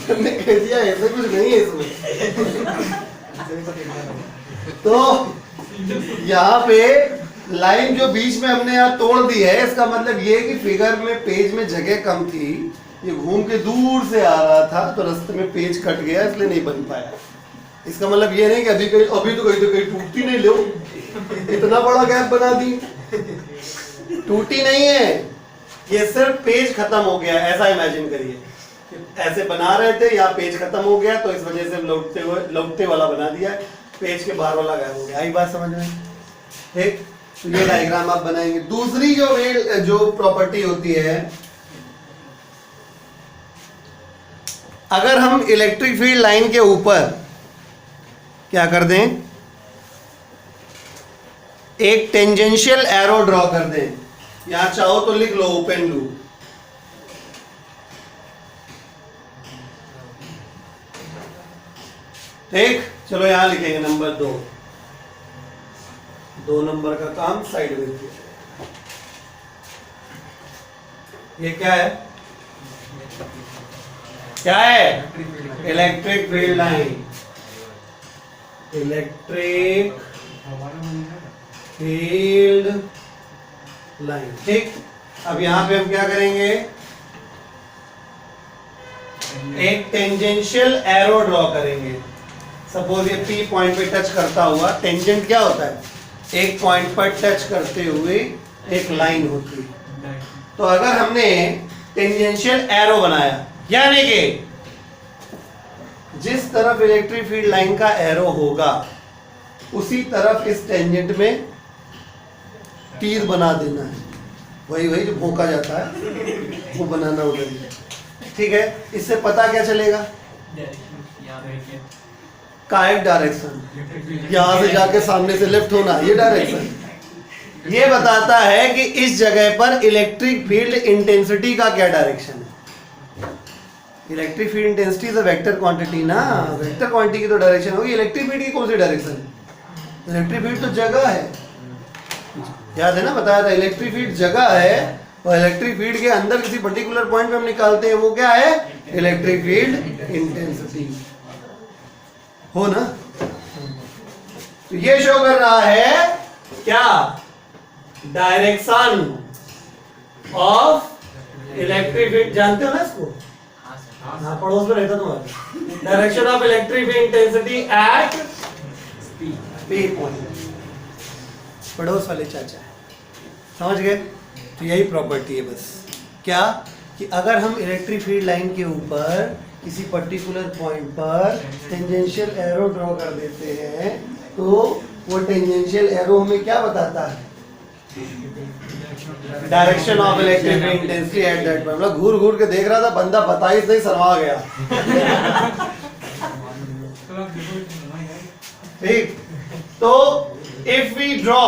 हमने कह दिया ऐसा कुछ नहीं है इसमें। तो यहाँ पे लाइन जो बीच में हमने यहाँ तोड़ दी है, इसका मतलब ये कि फिगर में पेज में जगह कम थी, ये घूम के दूर से आ रहा था तो रास्ते में पेज कट गया इसलिए नहीं बन पाया। इसका मतलब ये नहीं कि अभी तो कहीं टूटती नहीं, लो इतना बड़ा गैप बना दी, टूटी नहीं है, ये सिर्फ पेज खत्म हो गया, ऐसा इमेजिन करिए। ऐसे बना रहे थे, यहाँ पेज खत्म हो गया तो इस वजह से लौटते वाला बना दिया, पेज के बाहर वाला गायब हो गया। आई बात समझ में? ठीक, तो ये डायग्राम आप बनाएंगे। दूसरी जो प्रॉपर्टी होती है, अगर हम इलेक्ट्रिक फील्ड लाइन के ऊपर क्या कर दें, एक टेंजेंशियल एरो ड्रॉ कर दें, यहां चाहो तो लिख लो ओपन लूप, ठीक। चलो यहां लिखेंगे नंबर 2 नंबर का काम साइड में किया। ये क्या है? क्या है? Electric field line, electric field line, ठीक। अब यहां पे हम क्या करेंगे, एक टेंजेंशियल एरो ड्रॉ करेंगे। सपोज ये P पॉइंट पे टच करता हुआ, टेंजेंट क्या होता है? एक पॉइंट पर टच करते हुए एक लाइन होती है। तो अगर हमने टेंजेंशियल एरो बनाया, यानी कि जिस तरफ इलेक्ट्रिक फील्ड लाइन का एरो होगा उसी तरफ इस टेंजेंट में तीर बना देना है, वही जो भोंका जाता है वो बनाना उधर ही, ठीक है। इससे पता क्या चलेगा? काइट डायरेक्शन, यहां से जाके सामने से लेफ्ट होना, ये डायरेक्शन ये बताता है कि इस जगह पर इलेक्ट्रिक फील्ड इंटेंसिटी का क्या डायरेक्शन है। Electric field intensity is a vector quantity ना, वेक्टर क्वांटिटी की तो डायरेक्शन होगी। इलेक्ट्रिक फील्ड की कौन सी डायरेक्शन है? इलेक्ट्रिक फील्ड तो जगह है, याद है ना, बताया था इलेक्ट्रिक फील्ड जगह है, और इलेक्ट्रिक फील्ड के अंदर किसी पर्टिकुलर पॉइंट पे हम निकालते हैं, वो क्या है? इलेक्ट्रिक फील्ड इंटेंसिटी, हो ना। तो ये शो कर रहा है क्या? डायरेक्शन ऑफ इलेक्ट्रिक फील्ड, जानते हो ना इसको? हाँ, पड़ोस में रहता तुम्हारे। Direction of electric field intensity at P point, पड़ोस वाले चाचा है, समझ गए? तो यही प्रॉपर्टी है बस, क्या कि अगर हम इलेक्ट्रिक फील्ड लाइन के ऊपर किसी पर्टिकुलर पॉइंट पर टेंजेंशियल एरो ड्रॉ कर देते हैं तो वो टेंजेंशियल एरो हमें क्या बताता है? Direction of electric field intensity at that point. मतलब घूर घूर के देख रहा था बंदा, पता ही नहीं, शर्मा गया। ठीक, तो if we draw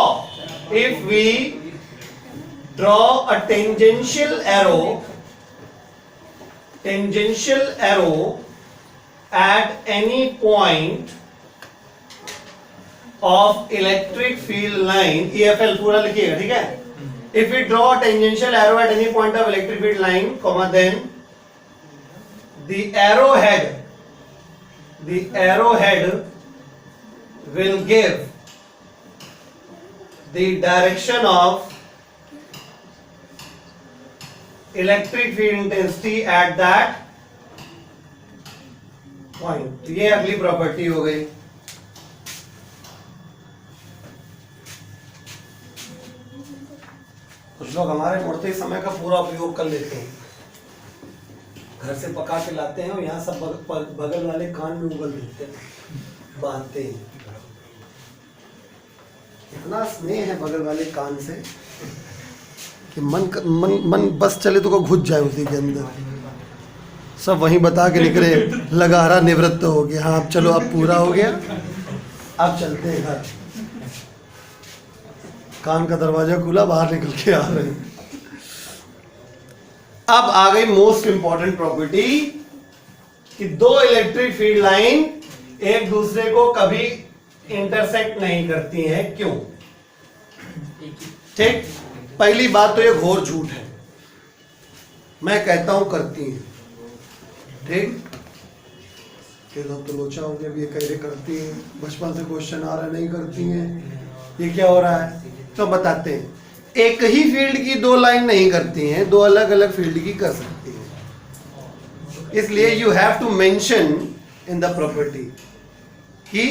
a tangential arrow at any point of electric field line, EFL पूरा लिखिएगा, ठीक है। If we draw a tangential arrow at any point of electric field line, comma, then the arrowhead will give the direction of electric field intensity at that point। ये अगली प्रॉपर्टी हो गई। कुछ लोग हमारे मुड़ते समय का पूरा उपयोग कर लेते हैं, घर से पका के लाते हैं और यहाँ सब बगल वाले कान में उगल देते हैं, बांधते हैं। इतना स्नेह है बगल वाले कान से कि मन बस चले तो को घुस जाए उसी के अंदर। सब वहीं बता के निकले, लगा रहा निवृत्त हो गया, हाँ अब चलो, अब पूरा हो गया, अब चलते हैं घर। कान का दरवाजा खुला, बाहर निकल के आ रहे हैं। अब आ गई मोस्ट इंपॉर्टेंट प्रॉपर्टी कि दो इलेक्ट्रिक फील्ड लाइन एक दूसरे को कभी इंटरसेक्ट नहीं करती हैं, क्यों? ठीक, पहली बात तो ये घोर झूठ है, मैं कहता हूं करती हैं, ठीक। तो लोचा हो गया, ये कह रहे करती हैं, बचपन से क्वेश्चन आ रहा है नहीं करती हैं, ये क्या हो रहा है? तो बताते हैं, एक ही फील्ड की दो लाइन नहीं करती हैं, दो अलग अलग फील्ड की कर सकती हैं। इसलिए you have to mention in the property कि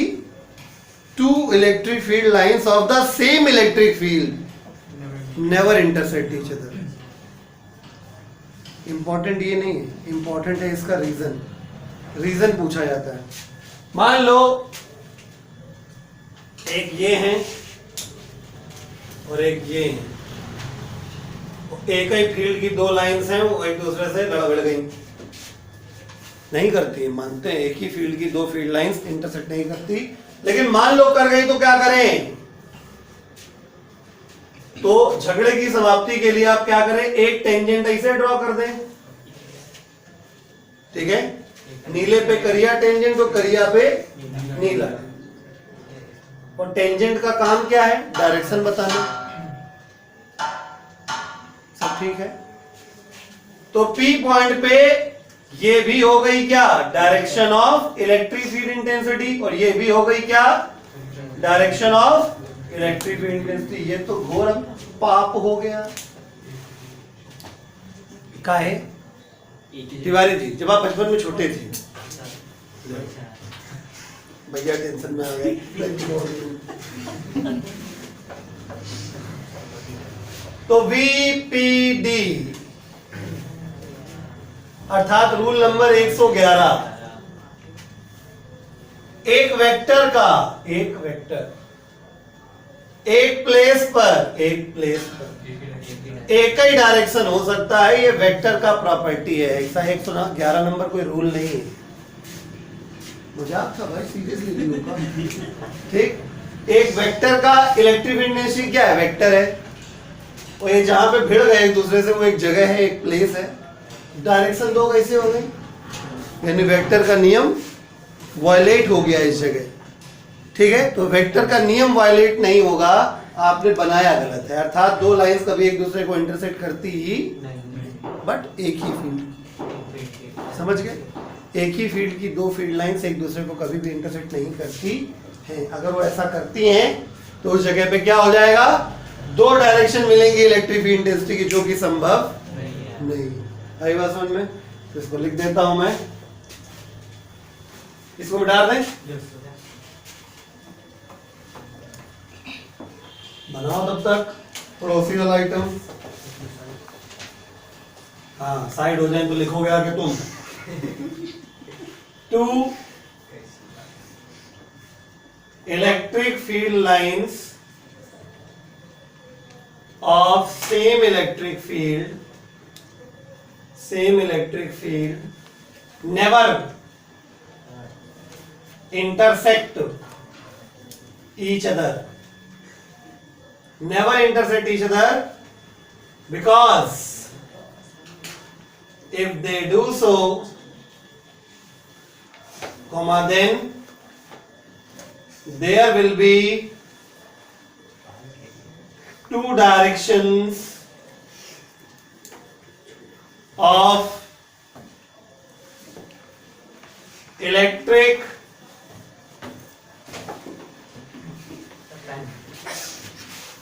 two electric field lines of the same electric field never intersect each other. Important ये नहीं है, इंपॉर्टेंट है इसका रीजन। रीजन पूछा जाता है। मान लो एक ये है और एक ये है, एक ही फील्ड की दो लाइंस हैं, वो एक दूसरे से लड़ गई, नहीं करती है, मानते हैं एक ही फील्ड की दो फील्ड लाइंस इंटरसेक्ट नहीं करती, लेकिन मान लो कर गई तो क्या करें? तो झगड़े की समाप्ति के लिए आप क्या करें? एक टेंजेंट ऐसे ड्रॉ कर दें, ठीक है? नीले पे करिया टेंजेंट और करिया पे नीला। और टेंजेंट का काम क्या है? डायरेक्शन बताना। सब ठीक है? तो P पॉइंट पे ये भी हो गई क्या? Direction of electric field intensity, और ये भी हो गई क्या? Direction of electric field intensity. ये तो घोर पाप हो गया। क्या है तिवारी जी? जब आप बचपन में छोटे थे, भैया टेंशन में आ गए। तो VPD अर्थात रूल नंबर 111, एक वेक्टर का एक प्लेस पर एक ही डायरेक्शन हो सकता है, ये वेक्टर का प्रॉपर्टी है। ऐसा 111 नंबर कोई रूल नहीं है, मजाक था भाई, सीरियसली नहीं होगा, ठीक? एक वेक्टर का इलेक्ट्रिक फील्ड इंटेंसिटी क्या है? वेक्टर है, और ये जहां पे भिड़ गए एक दूसरे से, वो एक जगह है, एक प्लेस है। डायरेक्शन दो कैसे हो गई? यानी वेक्टर का नियम वायलेट हो गया इस जगह, ठीक है? तो वेक्टर का नियम वायलेट नहीं होगा, आपने बनाया गलत है। अर्थात दो लाइंस कभी एक दूसरे को इंटरसेक्ट करती ही बट एक ही फील्ड, समझ गए? एक ही फील्ड की दो फील्ड लाइंस एक दूसरे को कभी भी इंटरसेक्ट नहीं करती हैं। अगर वो ऐसा करती हैं तो उस जगह पे क्या हो जाएगा? दो डायरेक्शन मिलेंगे इलेक्ट्रिक फील्ड इंटेंसिटी की, जो कि संभव नहीं। आई बात समझ में? तो इसको लिख देता हूं मैं, इसको मिटा दें, बनाओ तब तक पड़ोसी वाला आइटम। हाँ, साइड हो जाए तो लिखोगे आगे तुम। Two electric field lines of same electric field never intersect each other, because if they do so, then there will be two directions of electric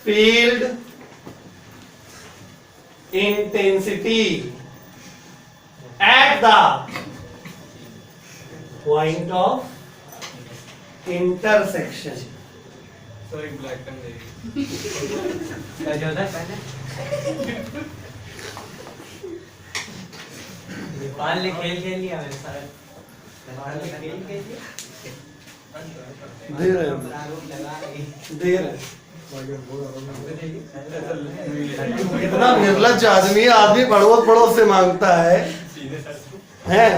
field intensity at the point of intersection. Sir एक ब्लैक पेन देगी। नेपाल ने खेल लिया मेरे साथ। नेपाल ने खेल लिया। दे रहे इतना निर्लज्ज आदमी, आदमी पड़ोस पड़ोस से मांगता है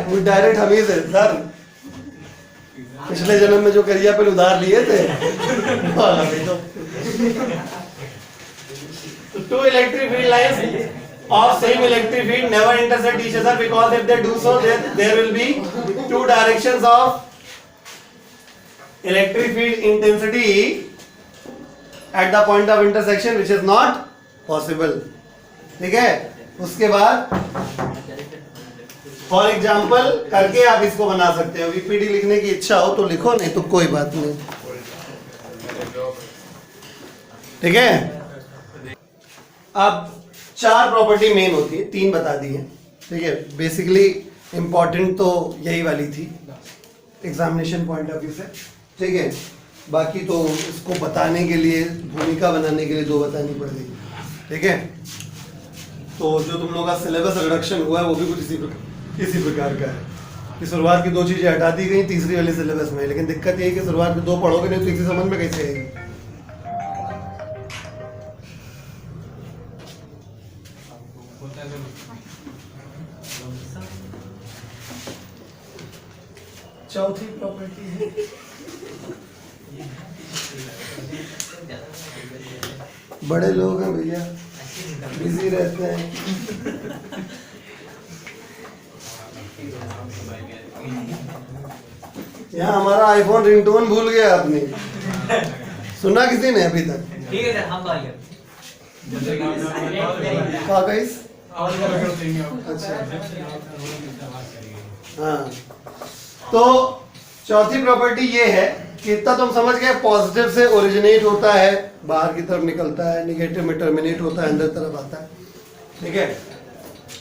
वो डायरेक्ट हमी से। सर पिछले जन्म में जो करिया पे उधार लिए थे। Two electric field lines of same electric field never intersect each other, because if they do so, there will be two directions of electric field intensity at the point of intersection, which is not possible. ठीक है? उसके बाद फॉर एग्जाम्पल करके आप इसको बना सकते हो। VPD लिखने की इच्छा हो तो लिखो, नहीं तो कोई बात नहीं, ठीक है? अब चार प्रॉपर्टी मेन होती है, तीन बता दी है, ठीक है? बेसिकली इम्पोर्टेंट तो यही वाली थी एग्जामिनेशन पॉइंट ऑफ व्यू से, ठीक है। बाकी तो इसको बताने के लिए, भूमिका बनाने के लिए 2 बतानी पड़ेगी, ठीक है। तो जो तुम लोगों का सिलेबस रिडक्शन हुआ है वो भी कुछ इसी प्रकार का है कि शुरुआत की 2 चीज़ें हटा दी गई तीसरी वाले सिलेबस में, लेकिन दिक्कत ये है कि शुरुआत में 2 पढ़ोगे नहीं तो तीसरी समझ में कैसे आएगी। चौथी प्रॉपर्टी है बड़े लोग हैं भैया, बिजी रहते हैं। यहाँ हमारा आईफोन रिंगटोन भूल गया आपने, सुना किसी ने अभी तक? ठीक है सर, हम कॉल कहा गाइस? अच्छा हाँ, तो चौथी प्रॉपर्टी ये है कि इतना तुम समझ गए, पॉजिटिव से ओरिजिनेट होता है, बाहर की तरफ निकलता है, निगेटिव में टर्मिनेट होता है, अंदर तरफ आता है, ठीक है।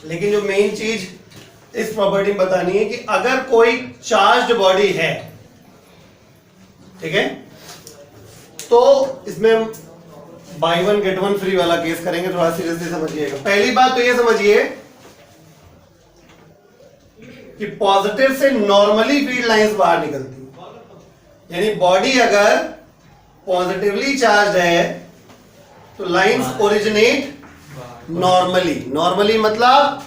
लेकिन जो मेन चीज इस प्रॉपर्टी में बतानी है कि अगर कोई चार्ज्ड बॉडी है, ठीक है, तो इसमें बाय 1 गेट 1 फ्री वाला केस करेंगे, थोड़ा सीरियसली समझिएगा। पहली बात तो ये समझिए कि पॉजिटिव से नॉर्मली फील्ड लाइंस बाहर निकलती है, यानी बॉडी अगर पॉजिटिवली चार्ज है तो लाइंस ओरिजिनेट नॉर्मली। नॉर्मली मतलब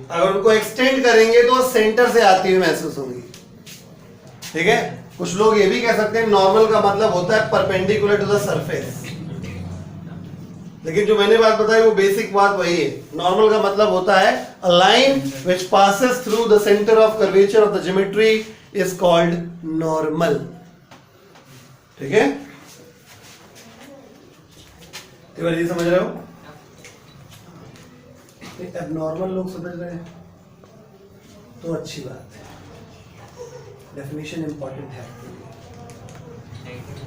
अगर उनको एक्सटेंड करेंगे तो सेंटर से आती हुई महसूस होंगी, ठीक है। कुछ लोग ये भी कह सकते हैं नॉर्मल का मतलब होता है परपेंडिकुलर टू द सरफेस, लेकिन जो मैंने बात बताई वो बेसिक बात वही है। नॉर्मल का मतलब होता है a line which passes through the centre of curvature of the geometry is called normal, ठीक है। ये समझ रहे हो? अब नॉर्मल लोग समझ रहे हैं तो अच्छी बात है, डेफिनेशन इंपॉर्टेंट है।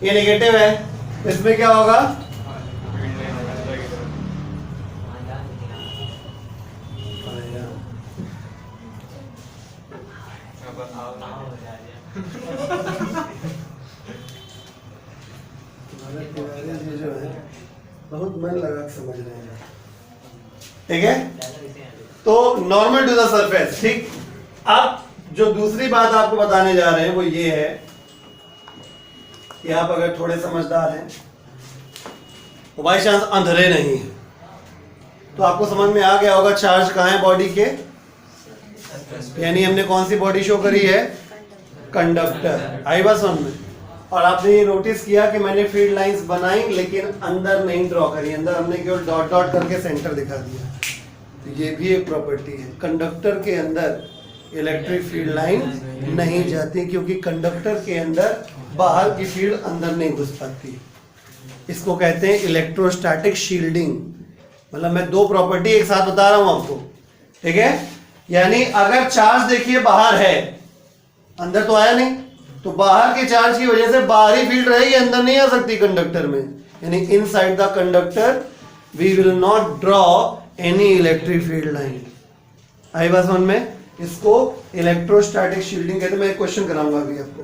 ये नेगेटिव है, इसमें क्या होगा? जो है बहुत मन लगा समझ रहे हैं, ठीक है। तो नॉर्मल टू द सरफेस, ठीक। अब जो दूसरी बात आपको बताने जा रहे हैं वो ये है कि आप अगर थोड़े समझदार हैं, बाई चांस अंधेरे नहीं है, तो आपको समझ में आ गया होगा चार्ज कहाँ है बॉडी के, यानी हमने कौन सी बॉडी शो करी है? कंडक्टर। आई बात समझ में? और आपने ये नोटिस किया कि मैंने फील्ड लाइंस बनाई लेकिन अंदर नहीं ड्रॉ करी, अंदर हमने केवल डॉट डॉट करके सेंटर दिखा दिया। तो ये भी एक प्रॉपर्टी है, कंडक्टर के अंदर इलेक्ट्रिक फील्ड लाइन नहीं जाती क्योंकि कंडक्टर के अंदर बाहर की फील्ड अंदर नहीं घुस पाती। इसको कहते हैं इलेक्ट्रोस्टैटिक शील्डिंग। मतलब मैं 2 प्रॉपर्टी एक साथ बता रहा हूं आपको, ठीक है। यानी अगर चार्ज देखिए बाहर है, अंदर तो आया नहीं, तो बाहर के चार्ज की वजह से बाहरी फील्ड रहेगी, अंदर नहीं आ सकती कंडक्टर में। यानी inside the conductor we will not draw any electric field line. आई बात समझ में? इसको इलेक्ट्रोस्टैटिक शील्डिंग कहते हैं। मैं एक क्वेश्चन कराऊंगा अभी आपको,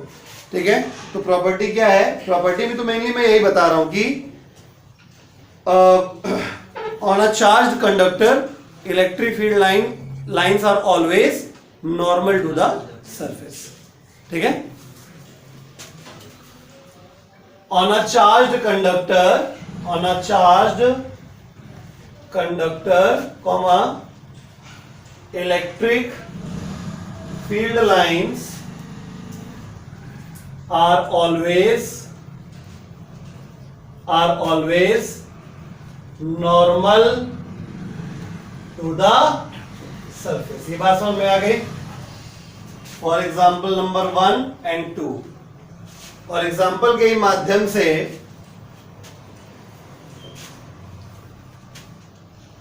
ठीक है। तो प्रॉपर्टी क्या है? प्रॉपर्टी में तो मेनली मैं यही बता रहा हूं कि on a charged conductor electric field lines are always normal to the surface, ठीक है। On a charged conductor, comma, electric field lines are always normal to the surface। ये बात समझ में आ गई? फॉर एग्जाम्पल नंबर 1 and 2, और एग्जाम्पल के माध्यम से,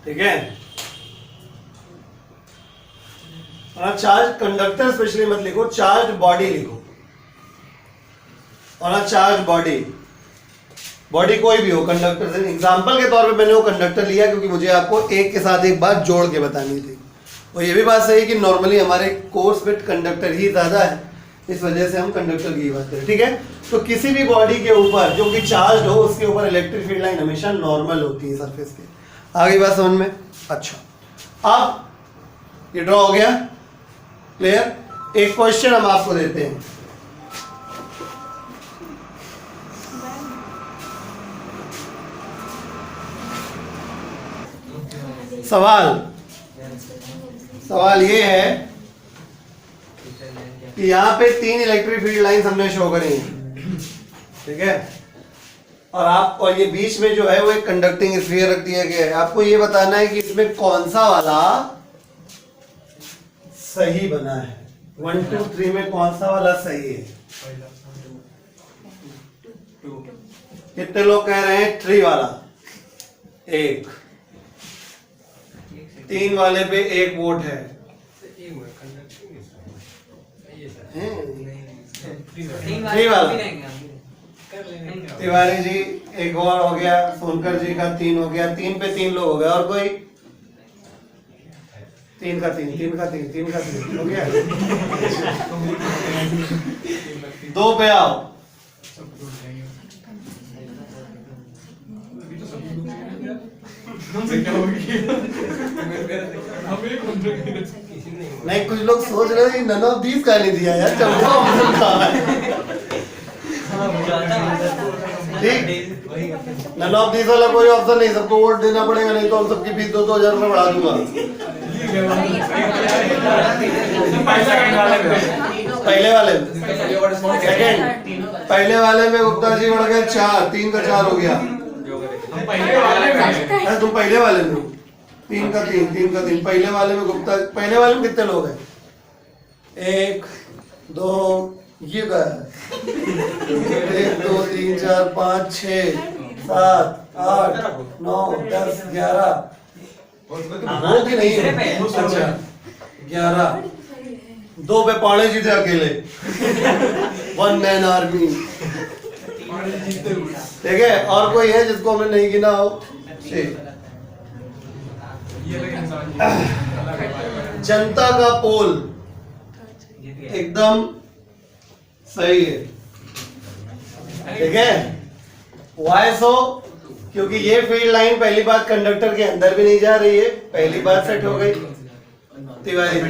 ठीक है। चार्ज कंडक्टर स्पेशली मत लिखो, चार्ज बॉडी लिखो। और चार्ज बॉडी बॉडी कोई भी हो कंडक्टर से, एग्जाम्पल के तौर पे मैंने वो कंडक्टर लिया क्योंकि मुझे आपको एक के साथ एक बात जोड़ के बतानी थी। और ये भी बात सही कि नॉर्मली हमारे कोर्स में कंडक्टर ही ज़्यादा है, इस वजह से हम कंडक्टर की बात करें, ठीक है। तो किसी भी बॉडी के ऊपर जो कि चार्ज हो उसके ऊपर इलेक्ट्रिक फील्ड लाइन हमेशा नॉर्मल होती है सरफेस के। आगे बात समझ में? अच्छा, अब ये ड्रॉ हो गया, क्लियर। एक क्वेश्चन हम आपको देते हैं, सवाल ये है कि यहाँ पे 3 इलेक्ट्रिक फील्ड लाइंस हमने शो करी हैं, ठीक है। और ये बीच में जो है वो एक कंडक्टिंग स्फीयर रख दिया गया है। आपको ये बताना है कि इसमें कौन सा वाला सही बना है, 1 2 3 में कौन सा वाला सही है। कितने लोग कह रहे हैं 3 वाला? 1, 3 वाले पे 1 वोट है। तिवारी जी एक और हो गया, सोनकर जी का 3 हो गया, 3 पे 3 लोग हो गए। और कोई? 3 का 3, 3 का 3, 3 का 3 हो गया। 2 पे आओ, नहीं कुछ लोग सोच रहे हैं नन ऑफ दीज का नहीं दिया यार, चौथा ऑप्शन था ठीक। नन ऑफ दीज वाला कोई ऑप्शन नहीं, सबको वोट देना पड़ेगा, नहीं तो हम सबकी फीस 2-2 हजार रुपये बढ़ा दूंगा। पहले वाले सेकंड, पहले वाले में गुप्ता जी बढ़ गए 4, 3 का 4 हो गया। तुम पहले वाले में 3 का 3, 3 का 3, पहले वाले में गुप्ता, पहले वाले में कितने लोग हैं? 1 2 ये क्या है? 1 2 3 4 5 6 7 8 9 10 11 वो कि नहीं है? अच्छा 11, 2 पे पाड़े जीते अकेले, 1 मैन आर्मी, ठीक है। और कोई है जिसको हमने नहीं गिना हो? जनता का पोल एकदम सही है, ठीक है। वाई सो? क्योंकि ये फील्ड लाइन पहली बात कंडक्टर के अंदर भी नहीं जा रही है, पहली बात सेट हो गई तिवारी जी,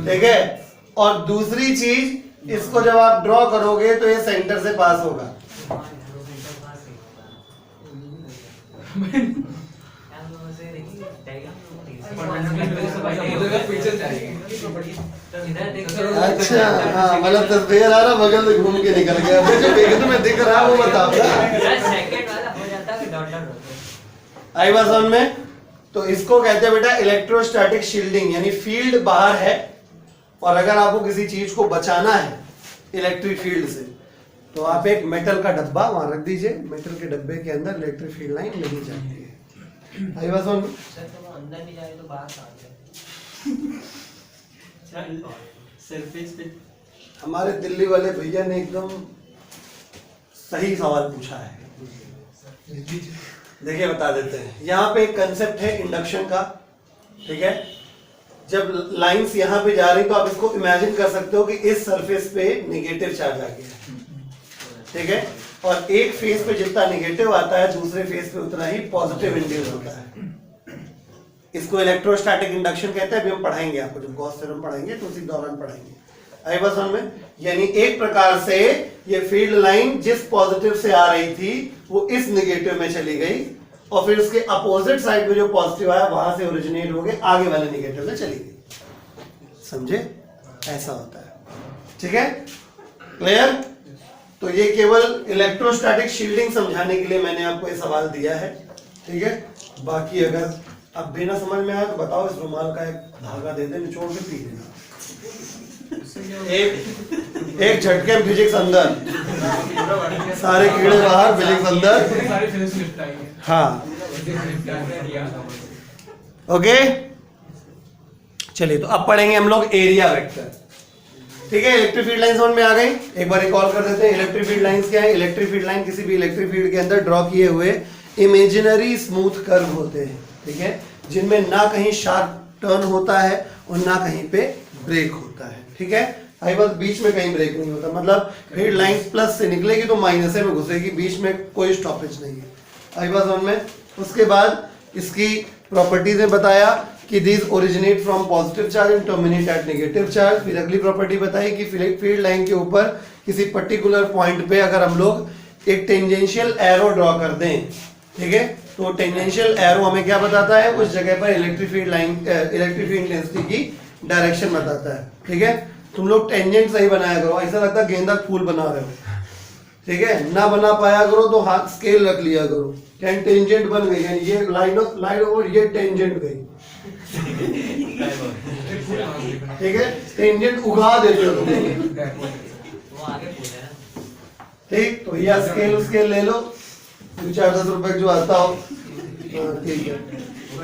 ठीक है। और दूसरी चीज, इसको जब आप ड्रॉ करोगे तो ये सेंटर से पास होगा, अच्छा हाँ, मतलब तस्वीर आ रहा बगल में घूम के निकल गया, जो देखे तुम्हें दिख रहा है वो बताओ। आई बात समझ में? तो इसको कहते हैं बेटा इलेक्ट्रोस्टैटिक शील्डिंग, यानी फील्ड बाहर है और अगर आपको किसी चीज को बचाना है इलेक्ट्रिक फील्ड से तो आप एक मेटल का डब्बा वहां रख दीजिए, मेटल के डब्बे के अंदर इलेक्ट्रिक फील्ड लाइन नहीं जाती है। आई बात समझ में? अंदर नहीं जाए तो बाहर आ जाए सरफेस पे। हमारे दिल्ली वाले भैया ने एकदम सही सवाल पूछा है, देखिए बता देते हैं। यहाँ पे एक कंसेप्ट है इंडक्शन का, ठीक है। जब लाइंस यहाँ पे जा रही तो आप इसको इमेजिन कर सकते हो कि इस सरफेस पे नेगेटिव चार्ज आ गया, ठीक है। और एक फेस पे जितना नेगेटिव आता है दूसरे फेस पे उतना ही पॉजिटिव इंड्यूस होता है। इसको इलेक्ट्रोस्टैटिक इंडक्शन कहते हैं। अभी हम पढ़ाएंगे, आपको जब गॉस थ्योरम पढ़ाएंगे तो उसी दौरान पढ़ाएंगे। आई बस में, यानी एक प्रकार से ये फील्ड लाइन जिस पॉजिटिव से आ रही थी वो इस नेगेटिव में चली गई और फिर उसके अपोजिट साइड में जो पॉजिटिव आया वहां से ओरिजिनेट हो गए आगे वाले नेगेटिव में चली गई। समझे? ऐसा होता है, ठीक है, क्लियर। तो ये केवल इलेक्ट्रोस्टैटिक शील्डिंग समझाने के लिए मैंने आपको ये सवाल दिया है, ठीक है। बाकी अगर अब भी ना समझ में आया तो बताओ, इस रुमाल का एक धागा दे दे, निचोड़ के पी लेना। एक झटके में फिजिक्स अंदर, सारे कीड़े बाहर, फिजिक्स अंदर। हाँ, ओके। चलिए तो अब पढ़ेंगे हम लोग एरिया वेक्टर। ठीक है, इलेक्ट्रिक फील्ड लाइन समझ में आ गई। एक बार रिकॉल कर देते हैं इलेक्ट्रिक फील्ड लाइंस क्या है। इलेक्ट्रिक फील्ड लाइन किसी भी इलेक्ट्रिक फील्ड के अंदर ड्रॉ किए हुए इमेजिनरी स्मूथ कर्व होते हैं, ठीक है, जिनमें ना कहीं शार्प टर्न होता है और ना कहीं पे ब्रेक होता है, ठीक है। आई बस बीच में कहीं ब्रेक नहीं होता, मतलब फील्ड लाइन प्लस से निकलेगी तो माइनस में घुसेगी, बीच में कोई स्टॉपेज नहीं है। आई बस वन में उसके बाद इसकी प्रॉपर्टीज ने बताया कि these originate from positive charge and terminate at negative charge. फिर अगली प्रॉपर्टी बताई कि फील्ड लाइन के ऊपर किसी पर्टिकुलर पॉइंट पे अगर हम लोग एक टेंजेंशियल एरो ड्रॉ कर दें, ठीक है, तो टेंजेंशियल एरो हमें क्या बताता है, उस जगह पर इलेक्ट्रिक फील्ड इंटेंसिटी की डायरेक्शन बताता है, ठीक है। तुम लोग टेंजेंट सही बनाया करो, ऐसा लगता है गेंदा फूल बना रहे हो, ठीक है, ना बना पाया करो तो हाथ स्केल रख लिया करो, क्या टेंजेंट बन गई, यानी ये लाइन ओवर ये टेंजेंट गई, ठीक है, टेंजेंट उगा देते हो तुम, वो आगे पूछा है। ठीक। तो ये स्केल ले लो, 4-10 रुपए जो आता हो, ठीक है,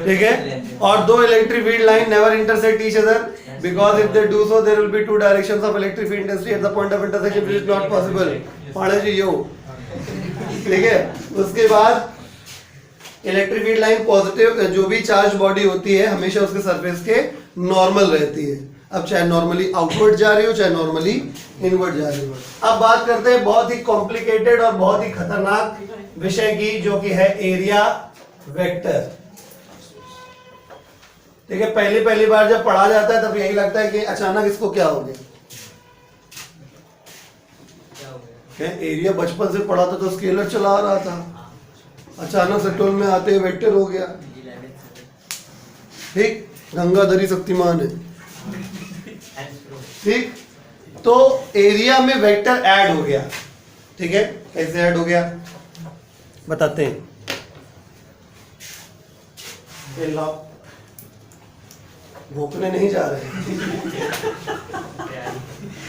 ठीक है। और दो electric field line never intersect each other because if they do so there will be two directions of electric field intensity at the point of intersection which is not possible। पाड़े जी यो, ठीक है। उसके बाद इलेक्ट्रिक फील्ड लाइन पॉजिटिव, जो भी चार्ज बॉडी होती है हमेशा उसके सरफेस के नॉर्मल रहती है, अब चाहे नॉर्मली आउटवर्ड जा रही हो चाहे नॉर्मली इनवर्ड जा रही हो। अब बात करते हैं बहुत ही कॉम्प्लिकेटेड और बहुत ही खतरनाक विषय की, जो कि है एरिया वेक्टर, ठीक है। पहली बार जब पढ़ा जाता है तब यही लगता है कि अचानक इसको क्या हो गया, क्या एरिया बचपन से पढ़ा था तो स्केलर चला रहा था, अचानक से टोल में आते हुए वेक्टर हो गया, ठीक, गंगाधरी शक्तिमान है, ठीक। तो एरिया में वेक्टर ऐड हो गया, ठीक है, कैसे ऐड हो गया बताते हैं। भोंकने नहीं जा रहे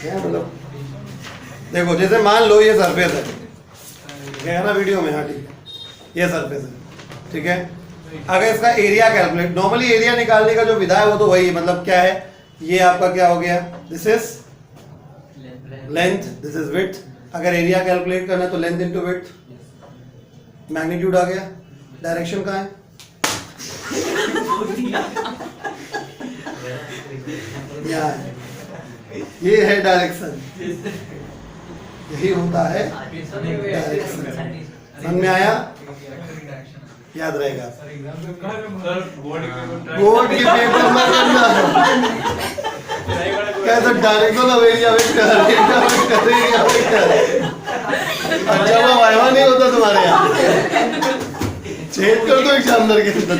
क्या, मतलब देखो, जैसे मान लो ये सरफेस है ना वीडियो में, हाँ ठीक है, ये सरफेस है, ठीक है। अगर इसका एरिया कैलकुलेट, नॉर्मली एरिया निकालने का जो विधा है वो तो वही है, मतलब क्या है, ये आपका क्या हो गया, this is length, this is width. अगर एरिया कैलकुलेट करना है तो लेंथ इनटू विड्थ, मैग्नीट्यूड आ गया, डायरेक्शन कहाँ है, ये है डायरेक्शन, यही होता है डायरेक्शन। समझ में आया, याद रहेगा, बोर्ड के पेपर में करना कैसे direction of area vector, area vector. अच्छा वो वाइवा नहीं होता तुम्हारे यहाँ, चेक कर दो एग्जामिनर के अंदर,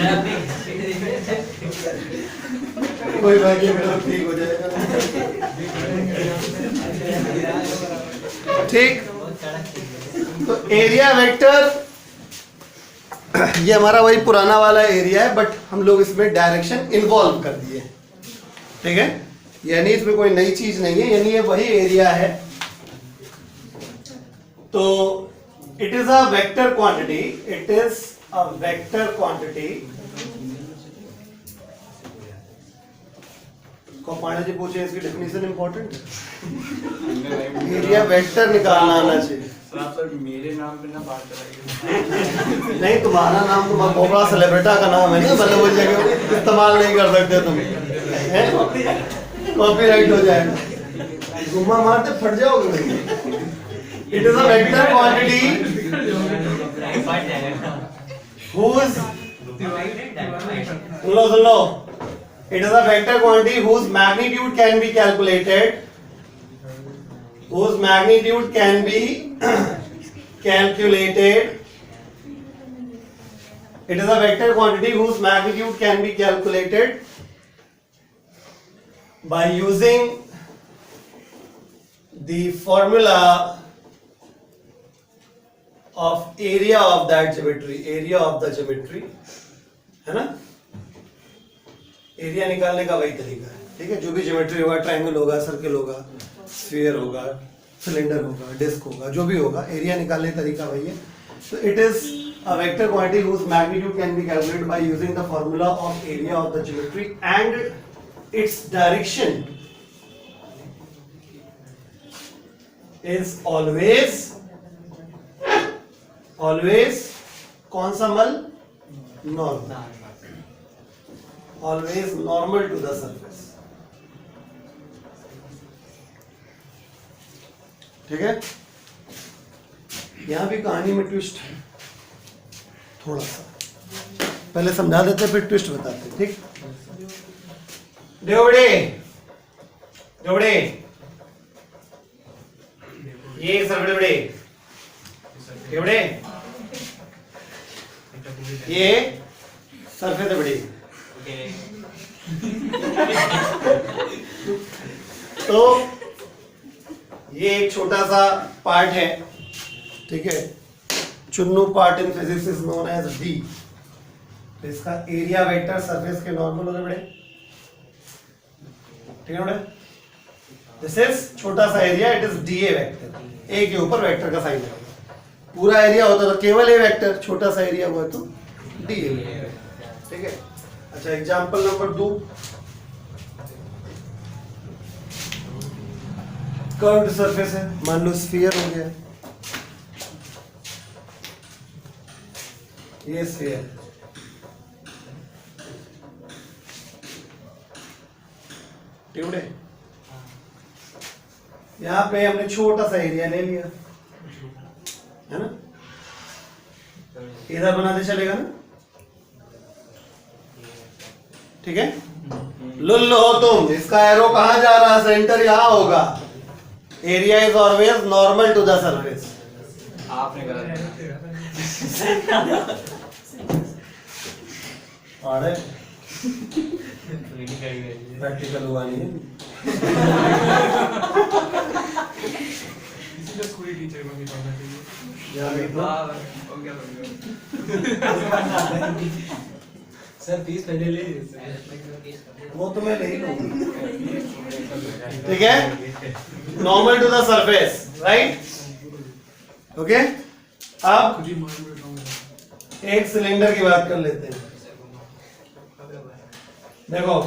कोई बात नहीं, ठीक हो जाएगा, ठीक। तो एरिया वेक्टर ये हमारा वही पुराना वाला एरिया है, बट हम लोग इसमें डायरेक्शन इन्वॉल्व कर दिए, ठीक है, यानी इसमें कोई नई चीज नहीं है, यानी ये वही एरिया है। तो it is a vector quantity, it is a vector quantity. Pandey ji पूछे इसकी डेफिनेशन इंपॉर्टेंट है, एरिया वेक्टर निकालना आना चाहिए। सर मेरे नाम पे ना बात कराइए। नहीं, तुम्हारा नाम तो बहुत बड़ा सेलिब्रिटा का नाम है ना, मतलब वो जगह इस्तेमाल नहीं कर सकते तुम, कॉपीराइट हो जाएगा, घुमा मारते फट जाओगे। It is a vector quantity whose, soon low, it is a vector quantity whose magnitude can be calculated, whose magnitude can be calculated. It is a vector quantity whose magnitude can be calculated by using the formula of area of that geometry, area of the geometry, है ना। एरिया निकालने का वही तरीका है, ठीक है। जो भी ज्योमेट्री होगा, ट्रायंगल होगा, सर्कल होगा, स्फीयर होगा, सिलेंडर होगा, डिस्क होगा, जो भी होगा, एरिया निकालने का तरीका वही है। So it is a vector quantity whose magnitude can be calculated by using the formula of area of the geometry and its direction is always कौन सा मल? Normal. Always normal to the surface. ठीक है. यहां भी कहानी में ट्विस्ट है थोड़ा सा. पहले समझा देते फिर ट्विस्ट बताते. ठीक. देवड़े ये सरफेस बड़े देवड़े ये सरफेस बड़ी. तो ये एक छोटा सा पार्ट है. ठीक है. चुन्नू part in physics is known as D. तो इसका एरिया वेक्टर सरफेस के नॉर्मल होते बड़े. ठीक है बड़े. दिस इज छोटा सा एरिया, it is D A vector. A के ऊपर वेक्टर का साइन है. पूरा एरिया होता तो केवल ए वेक्टर, छोटा सा एरिया हुआ तो डी ए. ठीक है. अच्छा एग्जांपल नंबर 2. कर्व्ड सरफेस है. मान लो स्फीयर हो गया. ये स्फीयर. ठीक है. यहाँ पे हमने छोटा सा एरिया ले लिया है ना. इधर बनाते चलेगा ना. ठीक है. लुल्ल हो तुम. इसका एरो कहां जा रहा है? सेंटर यहां होगा. Area is always normal to the surface. आपने गलत अरे प्रैक्टिकल हुआ नहीं है. इसीलिए स्कूल टीचर में भी पढ़ना चाहिए. यहाँ भी तो हो गया. सर फीस पहले ले लीजिए. वो तो मैं ले ही लूंगा. ठीक है. Normal to the surface. Right. Okay. अब एक सिलेंडर की बात कर लेते हैं. देखो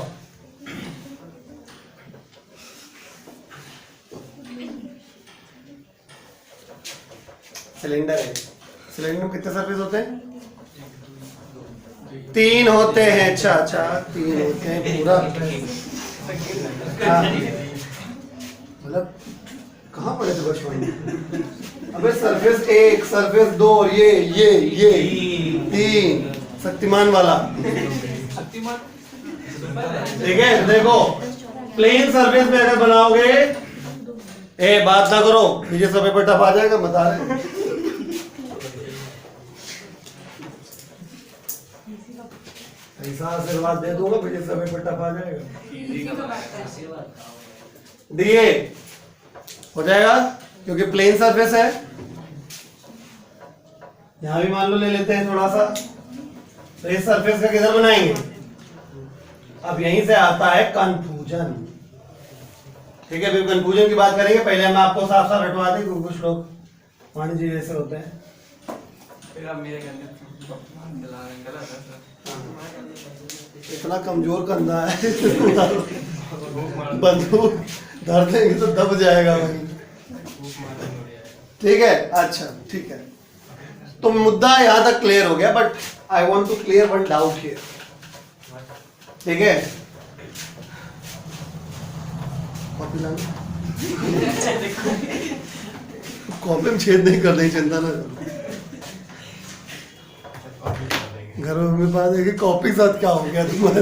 सिलेंडर है. सिलेंडर में कितने सरफेस होते हैं? 3 होते हैं. अच्छा 3 होते हैं पूरा. हाँ. मतलब कहाँ पढ़े थे बचपन में? अबे सरफेस 1, सरफेस 2 और ये 3 शक्तिमान वाला. ठीक है. देखो प्लेन सरफेस पे अगर बनाओगे, बात ना करो, नीचे सब पे टप आ जाएगा. बता रहे ऐसा आशीर्वाद दे दूंगा, फिर सब पे टप आ जाएगा. दिए हो जाएगा क्योंकि प्लेन सरफेस है. यहां भी मान लो ले लेते हैं थोड़ा सा. तो इस सरफेस का किधर बनाएंगे? अब यहीं से आता है कंफ्यूजन. ठीक है. फिर कंफ्यूजन की बात करेंगे. पहले हम आपको साफ साफ हटवा दें क्योंकि कुछ लोग वाणिज्य जैसे होते हैं. फिर आप मेरे कहने गलत है सर. इतना कमजोर कंधा है. बंदूक धर देंगे तो दब जाएगा वहीं. ठीक है. अच्छा ठीक है. तो मुद्दा यहां तक क्लियर हो गया. But I want to clear one doubt here. ठीक है. कॉपी लाना. कॉपी में छेद नहीं कर देंगे, चिंता ना करो. घर में मेरे पास है कि कॉपी साथ क्या हो गया तुम्हारे.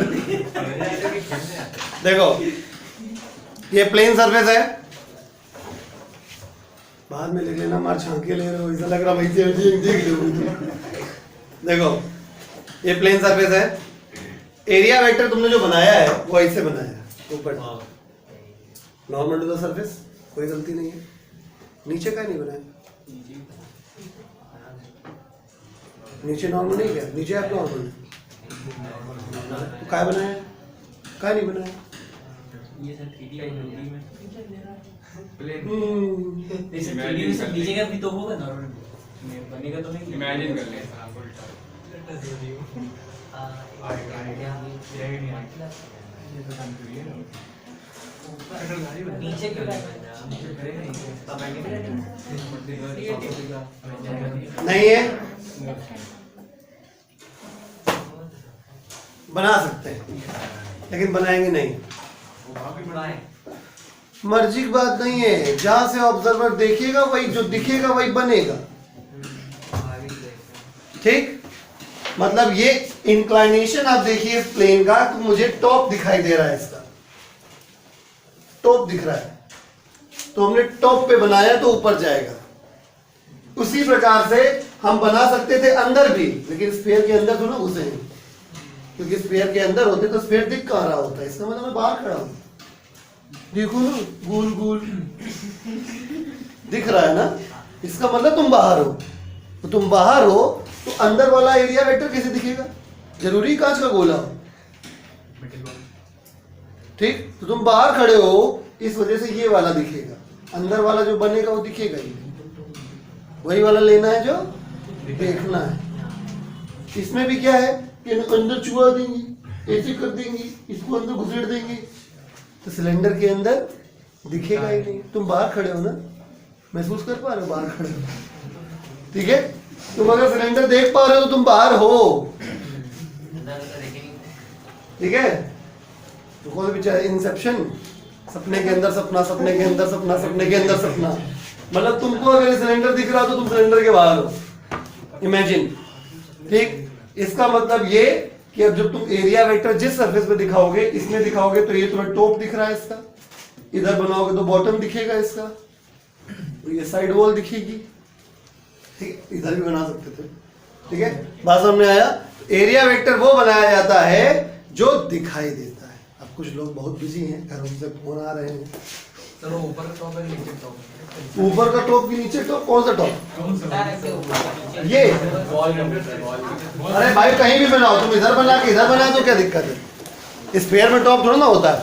देखो ये प्लेन सरफेस है. बाद में लिख लेना, मार छांके ले रहे हो ऐसा लग रहा वैसे देख लो. देखो ये प्लेन सरफेस है. एरिया वेक्टर तुमने जो बनाया है वो ऐसे बनाया है ऊपर नॉर्मल टू द सरफेस. कोई गलती नहीं है. नीचे का नहीं बनाया. नीचे नॉर्मल नहीं क्या? नीचे आप नॉर्मल तो क्या बनाया? क्या नहीं बनाया? ये सर 3D का हिंदी में प्लेन जैसे 3D में सब नीचे का भी तो होगा नॉर्मल. बनेगा तो नहीं. इमेजिन कर ले आप उल्टा. नीचे क्यों नहीं नहीं है, बना सकते हैं लेकिन बनाएंगे नहीं। मर्जी की बात नहीं है, जहां से ऑब्जर्वर देखेगा वही जो दिखेगा वही बनेगा। ठीक, मतलब ये इंक्लाइनेशन आप देखिए प्लेन का, तो मुझे टॉप दिखाई दे रहा है, इसका टॉप दिख रहा है, तो हमने टॉप पे बनाया तो ऊपर जाएगा। उसी प्रकार से हम बना सकते थे अंदर भी, लेकिन स्फीयर के अंदर तो ना घुसे हैं, क्योंकि स्फीयर के अंदर होते तो स्फीयर दिख कहाँ रहा होता है, इसका मतलब मैं बाहर खड़ा हूं, देखो ना गोल गोल दिख रहा है ना, इसका मतलब तुम बाहर हो। तो तुम बाहर हो तो अंदर वाला एरिया वेक्टर कैसे दिखेगा? जरूरी कांच का गोला हो। ठीक, तो तुम बाहर खड़े हो, इस वजह से ये वाला दिखेगा, अंदर वाला जो बनेगा वो दिखेगा ही, वही वाला लेना है जो देखना है। इसमें भी क्या है कि अंदर चुआ देंगी, ऐसे कर देंगी, इसको अंदर घुसेड़ देंगी, तो सिलेंडर के अंदर दिखेगा ही नहीं। तुम बाहर खड़े हो ना, महसूस कर पा रहे हो बाहर खड़े हो, ठीक है? तुम अगर सिलेंडर देख पा रहे हो तो तुम बाहर हो, ठीक है? तो कौन बेचारा इंसेप्शन, सपने के अंदर सपना, सपने के अंदर सपना, सपने के अंदर सपना, मतलब तुमको अगर सिलेंडर दिख रहा हो तो तुम सिलेंडर के बाहर हो, इमेजिन। ठीक, इसका मतलब ये कि अब जब तुम एरिया वेक्टर जिस सरफेस पे दिखाओगे, इसमें दिखाओगे तो ये तुम्हें टॉप दिख रहा है इसका, इधर बनाओगे तो बॉटम दिखेगा इसका, तो ये साइड वॉल दिखेगी। ठीक है, इधर भी बना सकते थे, ठीक है, बात समझ में आया? एरिया वेक्टर वो बनाया जाता है जो दिखाई देता है। अब कुछ लोग बहुत बिजी हैं, घरों से फोन आ रहे हैं, चलो ऊपर का टॉप है नीचे टॉप है। ऊपर का टॉप की नीचे टॉप, कौन सा टॉप? ये अरे भाई कहीं भी बनाओ, तुम इधर बना के इधर बना तो क्या दिक्कत है? स्पेयर में टॉप थोड़ा ना होता है।